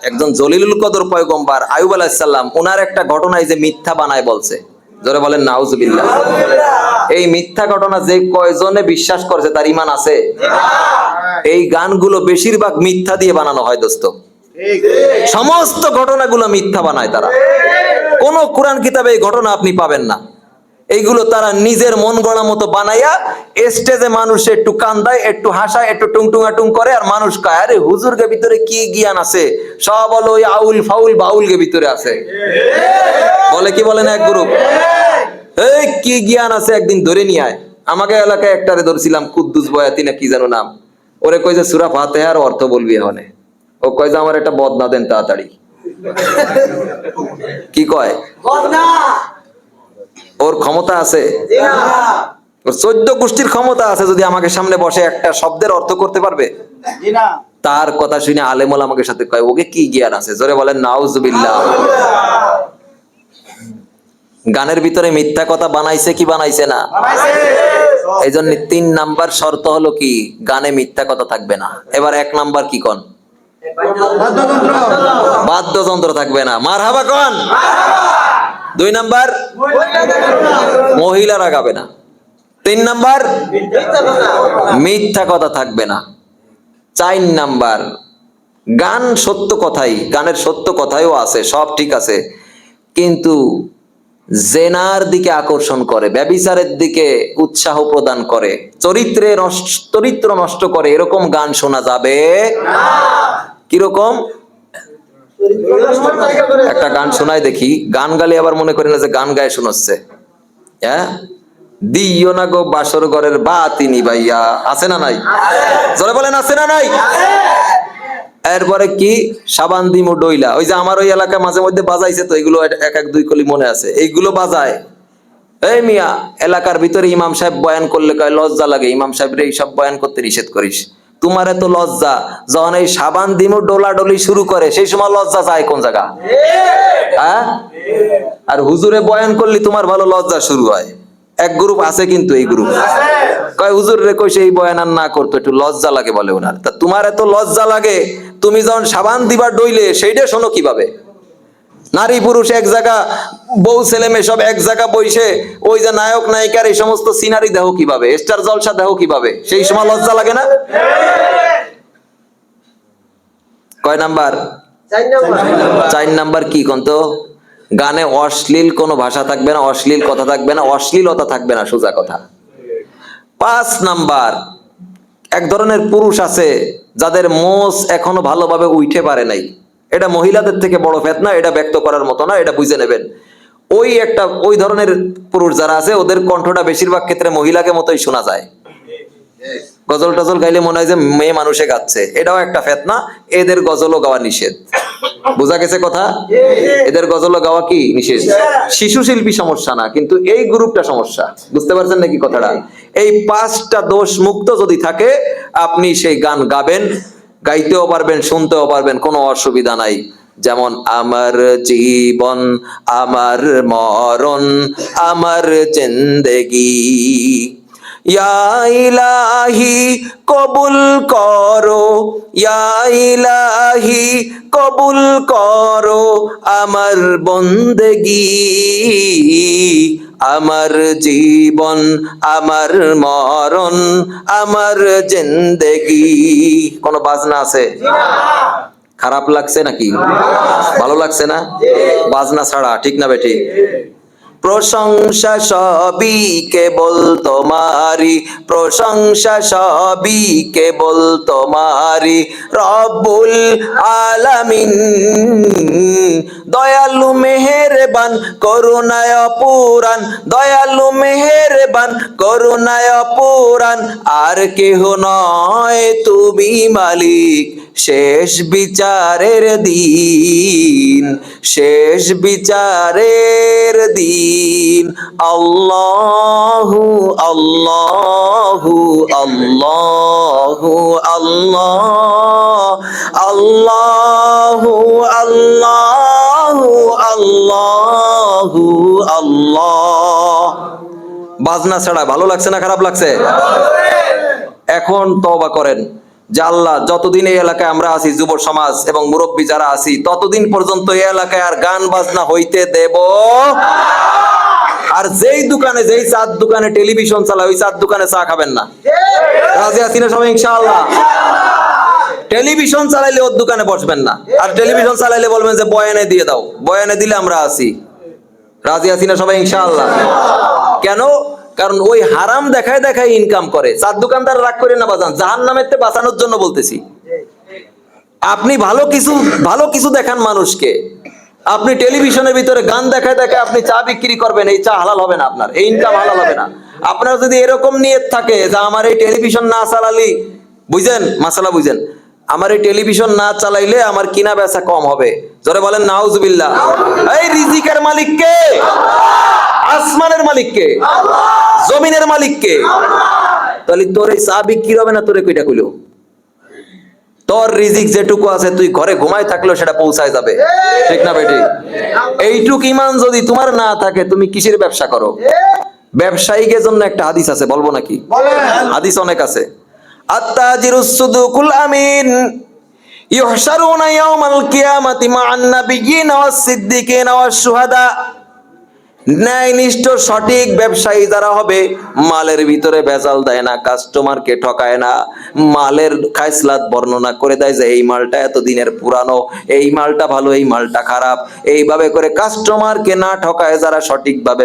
একজন জলিলুল কদর পয়গম্বর আইয়ুব আলাইহিস সালাম, ওনার একটা ঘটনা এই যে মিথ্যা বানায় বলছে। জোরে বলেন নাউজুবিল্লাহ। এই মিথ্যা ঘটনা যে কয়জনে বিশ্বাস করছে তার ঈমান আছে? এই গানগুলো বেশিরভাগ মিথ্যা দিয়ে বানানো হয় দোস্ত। সমস্ত ঘটনাগুলো মিথ্যা বানায় তারা। কোন কোরআন কিতাবে এই ঘটনা আপনি পাবেন না। এইগুলো তারা নিজের মন গড়া মতো বানাইয়া স্টেজে মানুষে একটু কান্দায়, একটু হাসায়, একটু টুংটুঙাটুং করে, আর মানুষ কয় আরে হুজুরকে ভিতরে কি জ্ঞান আছে? সব হলো ওই আউল ফাউল বাউলকে ভিতরে আছে। বলে কি বলেন এক গ্রুপ, এই কি জ্ঞান আছে একদিন ধরে নিয়ে আয়। আমাকে এলাকায় একটারে ধরছিলাম, কুদ্দুস বয়াতি না কি যেন নাম। ওরে কই যে সূরা ফাতিহার অর্থ বলবি হনে। ও কয় যে আমার একটা বদনা দেন তাড়াতাড়ি। কি কয়? বদনা। ওর ক্ষমতা আছে? ওর 14 গোষ্ঠীর ক্ষমতা আছে। যদি আমাকে সামনে বসে একটা শব্দের অর্থ করতে পারবে? তার কথা শুনে আলেমুল আমাকে সাথে কয় ওকে কি জ্ঞান আছে? জোরে বলেন নাউজুবিল্লাহ। গানের ভিতরে মিথ্যা কথা বানাইছে কি বানাইছে না? এই জন্য 3 নাম্বার শর্ত হলো কি, গানে মিথ্যা কথা থাকবে না। এবার 1 নাম্বার কি কোন? বাদ্যযন্ত্র থাকবে না। মারহাবা কোন? 2 নাম্বার মহিলারা গাবে না। 3 নাম্বার মিথ্যা কথা থাকবে না। 4 নাম্বার গান সত্য কথাই, গানের সত্য কথাইও আছে, সব ঠিক আছে, কিন্তু জেনার দিকে আকর্ষণ করে, ব্যভিচারের দিকে উৎসাহ প্রদান করে, চরিত্র নষ্ট করে, এরকম গান শোনা যাবে না। কিরকম? একটা গান শোনায় দেখি, গান গালে আবার মনে করি না যে গান গায়ে শোনাচ্ছে। হ্যাঁ, দিও না গো বাসর ঘরের বাতি নিবাইয়া, আছে না নাই? জোরে বলেন আছে না নাই? এরপরে কি, সাবান দিমু ডইলা, ওই যে আমার ওই এলাকায় মাঝে মধ্যে বাজাইছে তো, এগুলো এক এক দুই কলি মনে আছে, এইগুলো বাজায়। এই মিয়া, এলাকার ভিতরে ইমাম সাহেব বয়ান করলে কয় লজ্জা লাগে, ইমাম সাহেব রে এইসব বয়ান করতে নিষেধ করিস, তোমার এত লজ্জা, যখন এই সাবান দিমু ডোলা ডলি শুরু করে সেই সময় লজ্জা যায় কোন জায়গা? হ্যাঁ, আর হুজুরে বয়ান করলে তোমার ভালো লজ্জা শুরু হয়। এক গ্রুপ আছে কিন্তু, এই গ্রুপ কয় হুজুর রে কইছে এই বয়ান আর না করতো, একটু লজ্জা লাগে বলে ওনার। তা তোমার এত লজ্জা লাগে, তুমি যখন সাবান দিবা ডইলে সেইটা শোনো কিভাবে? নারী পুরুষ এক জায়গা, বউ ছেলে মেয়ে সব এক জায়গা বইসে ওই যে নায়ক নায়িকার এই সমস্ত সিনারি দেহ কিভাবে, স্টার জলসা দেহ কিভাবে, সেই সময় লজ্জা লাগে না? কয় নাম্বার? 4 নাম্বার কি কোন তো? গানে অশ্লীল কোনো ভাষা থাকবে না, অশ্লীল কথা থাকবে না, অশ্লীলতা থাকবে না, সোজা কথা। 5 নাম্বার, এক ধরনের পুরুষ আছে যাদের মোষ এখনো ভালোভাবে উঠে পারে নাই, এটা মহিলাদের থেকে বড় ফেতনা, এটা ব্যক্ত করার মতো না, এটা বুঝে নেবেন। ওই ধরনের পুরুষ যারা আছে ওদের কণ্ঠটা বেশিরভাগ ক্ষেত্রে মহিলাকে মতোই শোনা যায়, গজল টজল গাইলে মনে হয় যে মেয়ে মানুষে গাচ্ছে, এটাও একটা ফেতনা। এদের গজলও গাওয়া নিষেধ, বোঝা গেছে কথা? এদের গজলও গাওয়া কি নিষেধ? শিশু শিল্পী সমস্যা না, কিন্তু এই গ্রুপটা সমস্যা, বুঝতে পারছেন নাকি কথাটা? এই 5টা দোষ মুক্ত যদি থাকে, আপনি সেই গান গাবেন, গাইতেও পারবেন, শুনতেও পারবেন, কোনো অসুবিধা নাই। যেমন আমার জীবন, আমার মরণ, আমার জিন্দেগি, ইয়া ইলাহি কবুল করো, ইয়া ইলাহি কবুল করো আমার বন্দেগি, আমার জীবন, আমার মরণ, আমার জিন্দেগি। কোন বাজনা আছে? খারাপ লাগছে নাকি? ভালো লাগছে না? বাজনা ছাড়া, ঠিক না বেঠিক? প্রশংসা সবই কেবল তোমারি, প্রশংসা সবই কেবল তোমারি, রব্বুল আলামিন, দয়ালু মেহেরবান করুণায় অপুরান, দয়ালু মেহেরবান করুণায় অপুরান, আর কেহ নয় তুমি মালিক, শেষ বিচারের দিন, শেষ বিচারের দিন। আল্লাহু আল্লাহু আল্লাহু আল্লাহ, আল্লাহু আল্লাহু আল্লাহু আল্লাহ। বাজনা ছাড়া ভালো লাগছে না খারাপ লাগছে? এখন তওবা করেন যে আল্লাহ, যতদিন এই এলাকায় আমরা আছি, যুব সমাজ এবং মুরব্বী যারা আছি, ততদিন পর্যন্ত এই এলাকায় আর গান বাজনা হইতে দেব। আর যেই দোকানে, যেই চার দোকানে টেলিভিশন চালায়, ওই চার দোকানে চা খাবেন না। রাজি আছি না সবাই ইনশাআল্লাহ? টেলিভিশন চালাইলে ওর দোকানে বসবেন না, আর টেলিভিশন চালাইলে বলবেন যে বয়ানে দিয়ে দাও, বয়ানে দিলে আমরা আছি। রাজি আছি না সবাই ইনশাআল্লাহ? কেন? কারণ ওই হারাম দেখায় দেখায় ইনকাম করে। চার দোকানদার রাগ করে না বাজান, জাহান্নামের থেকে বাঁচানোর জন্য বলতেছি। আপনি ভালো কিছু দেখান মানুষকে, আপনি টেলিভিশনের ভিতরে গান দেখায় দেখায় আপনি চা বিক্রি করবেন, এই চা হালাল হবে না, আপনার এই ইনকাম হালাল হবে না। আপনার যদি এরকম নিয়ত থাকে যে আমার এই টেলিভিশন না চালালি, বুঝেন মাসালা, বুঝেন, আমার এই টেলিভিশন না চালাইলে আমার কিনা বেচা কম হবে, জোরে বলেন নাউজুবিল্লাহ। এই রিজিকের মালিক কে? আসমানের মালিক কে? জমিনের মালিক কে? তাহলে তোর এই চা বিক্রি হবে না, তোরে কইটা কইলো? তোর রিজিক যেটুকু আছে তুই ঘরে ঘুমায় থাকলেও সেটা পৌঁছায় যাবে, ঠিক না বেটি? এইটুক ইমান যদি তোমার না থাকে, তুমি কিসের ব্যবসা করো? ব্যবসায়ীদের জন্য একটা হাদিস আছে, বলবো নাকি? হাদিস অনেক আছে। আত্তাজিরুস সুদুকুল আমিন ইউহশারুনা ইয়াউমাল কিয়ামাতি মা'আন নাবিয়্যিনা ওয়াস সিদ্দিকিনা ওয়াশ শুহাদা। ন্যায়নিষ্ঠ সঠিক ব্যবসায়ী যারা হবে, মালের ভিতরে ভেজাল দেয় না, কাস্টমারকে ঠকায় না, মালের খাইসলাত বর্ণনা করে দেয় যে এই মালটা এত দিনের পুরানো, এই মালটা ভালো, এই মালটা খারাপ। এইভাবে করে কাস্টমারকে না ঠকায় যারা সঠিকভাবে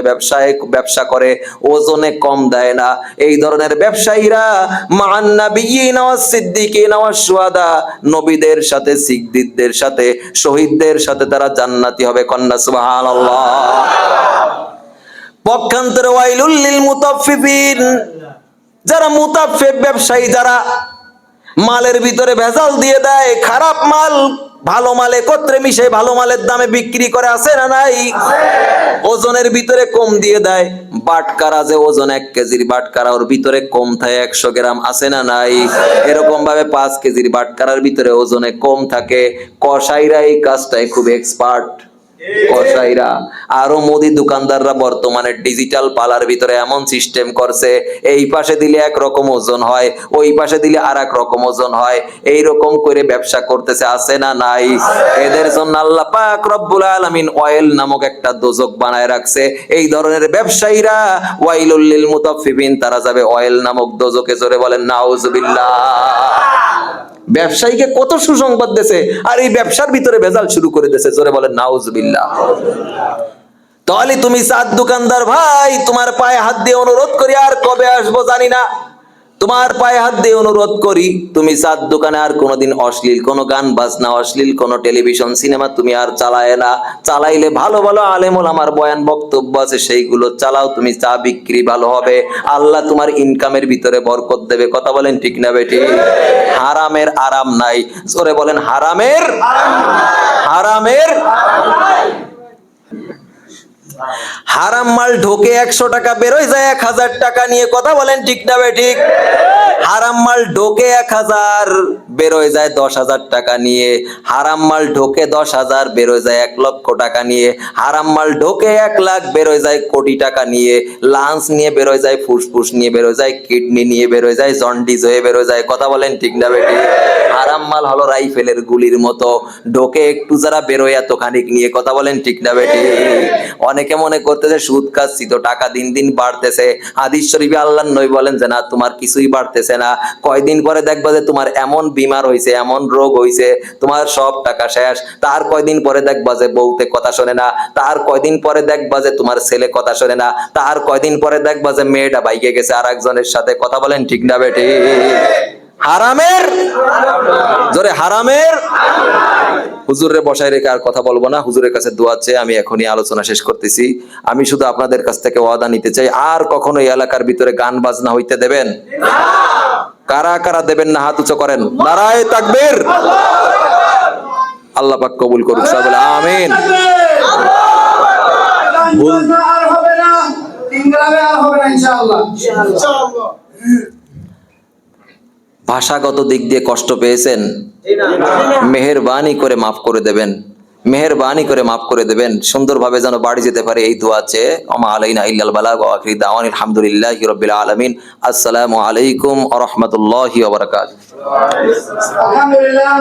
ব্যবসা করে, ওজনে কম দেয় না, এই ধরনের ব্যবসায়ীরা মান নাবিয়িনা ওয়াস সিদ্দিকিনা ওয়াস শুহাদা, নবীদের সাথে, সিদ্দিকদের সাথে, শহীদদের সাথে তারা জান্নাতি হবে। কন্যা সুবহানাল্লাহ। পক্ষান্তরে ওয়াইলুল লিল মুতাফফিফিন, যারা মুতাফফিফ ব্যবসায়ী, যারা মালের ভিতরে ভেজাল দিয়ে দেয়, খারাপ মাল ভালো মাল একত্রে মিশে ভালো মালের দামে বিক্রি করে, আছে না নাই? ওজনের ভিতরে কম দিয়ে দেয়। বাটকারা যে ওজন 1 কেজির বাটকারা, ওর ভিতরে কম থাকে 100 গ্রাম, আছে না নাই? এরকম ভাবে 5 কেজির বাটকারার ভিতরে ওজনে কম থাকে। কসাইরা এই কাজটাই খুব এক্সপার্ট, কসাইরা। আরো মুদি দোকানদাররা বর্তমানে ডিজিটাল পালার ভিতরে এমন সিস্টেম করছে, এই পাশে দিলে একরকম ওজন হয়, ওই পাশে দিলে আর এক রকম ওজন হয়, এইরকম করে ব্যবসা করতেছে, আছে না নাই? এদের জন্য আল্লাহ পাক রব্বুল আলামিন অয়েল নামক একটা দোজক বানায় রাখছে। এই ধরনের ব্যবসায়ীরা ওয়াইলুল লিল মুতাফফিফিন, তারা যাবে অয়েল নামক দোজকে। জোরে বলেন নাউজুবিল্লাহ। ব্যবসায়ীকে কত সুসংবাদ দিয়েছে, আর এই ব্যবসার ভিতরে ভেজাল শুরু করে দিয়েছে। জোরে বলেন নাউজুবিল্লাহ। তাহলে তুমি চাঁদ দোকানদার ভাই, তোমার পায়ে হাত দিয়ে অনুরোধ করি, আর কবে আসবো জানি না, তোমার পায়ে হাত দিয়ে অনুরোধ করি, তুমি চাঁদ দোকানে আর কোনোদিন অশ্লীল কোনো গান বাজনা, অশ্লীল কোনো টেলিভিশন সিনেমা তুমি আর চালায় না। চালাইলে ভালো ভালো আলেম ওলামার বয়ান বক্তব্য আছে, সেইগুলো চালাও, তুমি চা বিক্রি ভালো হবে, আল্লাহ তোমার ইনকামের ভিতরে বরকত দেবে। কথা বলেন ঠিক না বেটি? হারামের আরাম নাই। জোরে বলেন হারামের হারামের হারাম মাল ঢোকে 100 টাকা, বেরোয় যায় 1000 টাকা নিয়ে। কথা বলেন ঠিক না বেঠিক? হারাম মাল ঢোকে 1000, বেরোয় যায় 10,000 টাকা নিয়ে। হারাম মাল ঢোকে 10,000, বেরোয় যায় 1 লক্ষ টাকা নিয়ে। হারাম মাল ঢোকে 1 লাখ, বেরোয় যায় কোটি টাকা নিয়ে। লাঞ্চ নিয়ে বেরোয় যায়, ফুসফুস নিয়ে বেরোয় যায়, কিডনি নিয়ে বেরোয় যায়, জন্ডিস হয়ে বেরোয় যায়। কথা বলেন ঠিক না বেঠিক? হারাম মাল হলো রাইফেলের গুলির মতো, ঢোকে একটু যারা, বেরোয় এতখানিক নিয়ে। কথা বলেন ঠিক না বেঠিক? অনেকে মনে করতেছে সুদ খাচ্ছি তো টাকা দিন দিন বাড়তেছে। হাদিস শরীফে আল্লাহর নবী বলেন যে না, তোমার কিছুই বাড়তেছে না। কয়দিন পরে দেখবা যে তোমার এমন বিমার হইছে, এমন রোগ হইছে, তোমার সব টাকা শেষ। তার কয়দিন পরে দেখবা যে বউতে কথা শোনে না, তার কয়দিন পরে দেখবা যে তোমার ছেলে কথা শোনে না, তার কয়দিন পরে দেখবা যে মেয়েটা বাইকে গেছে আর একজনের সাথে। কথা বলেন ঠিক না বেটি? হারামের জোরে হারামের। হুজুরে বসায় রেখে আর কথা বলবো না, হুজুরের কাছে দোয়া চেয়ে আমি এখনই আলোচনা শেষ করতেছি। আমি শুধু আপনাদের কাছ থেকে ওয়াদা নিতে চাই, আর কখনো এই এলাকার ভিতরে গান বাজনা হইতে দেবেন? কারা কারা দেবেন না হাত উঁচু করেন। নারায়ে তাকবীর। আল্লাহ পাক কবুল করুক, সবাই বলে আমিন। আর হবে না, ইনগ্রামে আর হবে না ইনশাআল্লাহ। ইনশাআল্লাহ। ভাষাগত দিক দিয়ে কষ্ট পেয়েছেন, মেহেরবানি করে মাফ করে দেবেন, মেহেরবানি করে মাফ করে দেবেন। সুন্দরভাবে যেন বাড়ি যেতে পারে এই দোয়া চেয়ে ওমা আলাইনা ইল্লাল বালাগ ওয়া আখিরু দাওয়ানা আলহামদুলিল্লাহি রাব্বিল আলামিন। আসসালামু আলাইকুম ওয়া রাহমাতুল্লাহি ওয়া বারাকাতুহু। আলহামদুলিল্লাহ।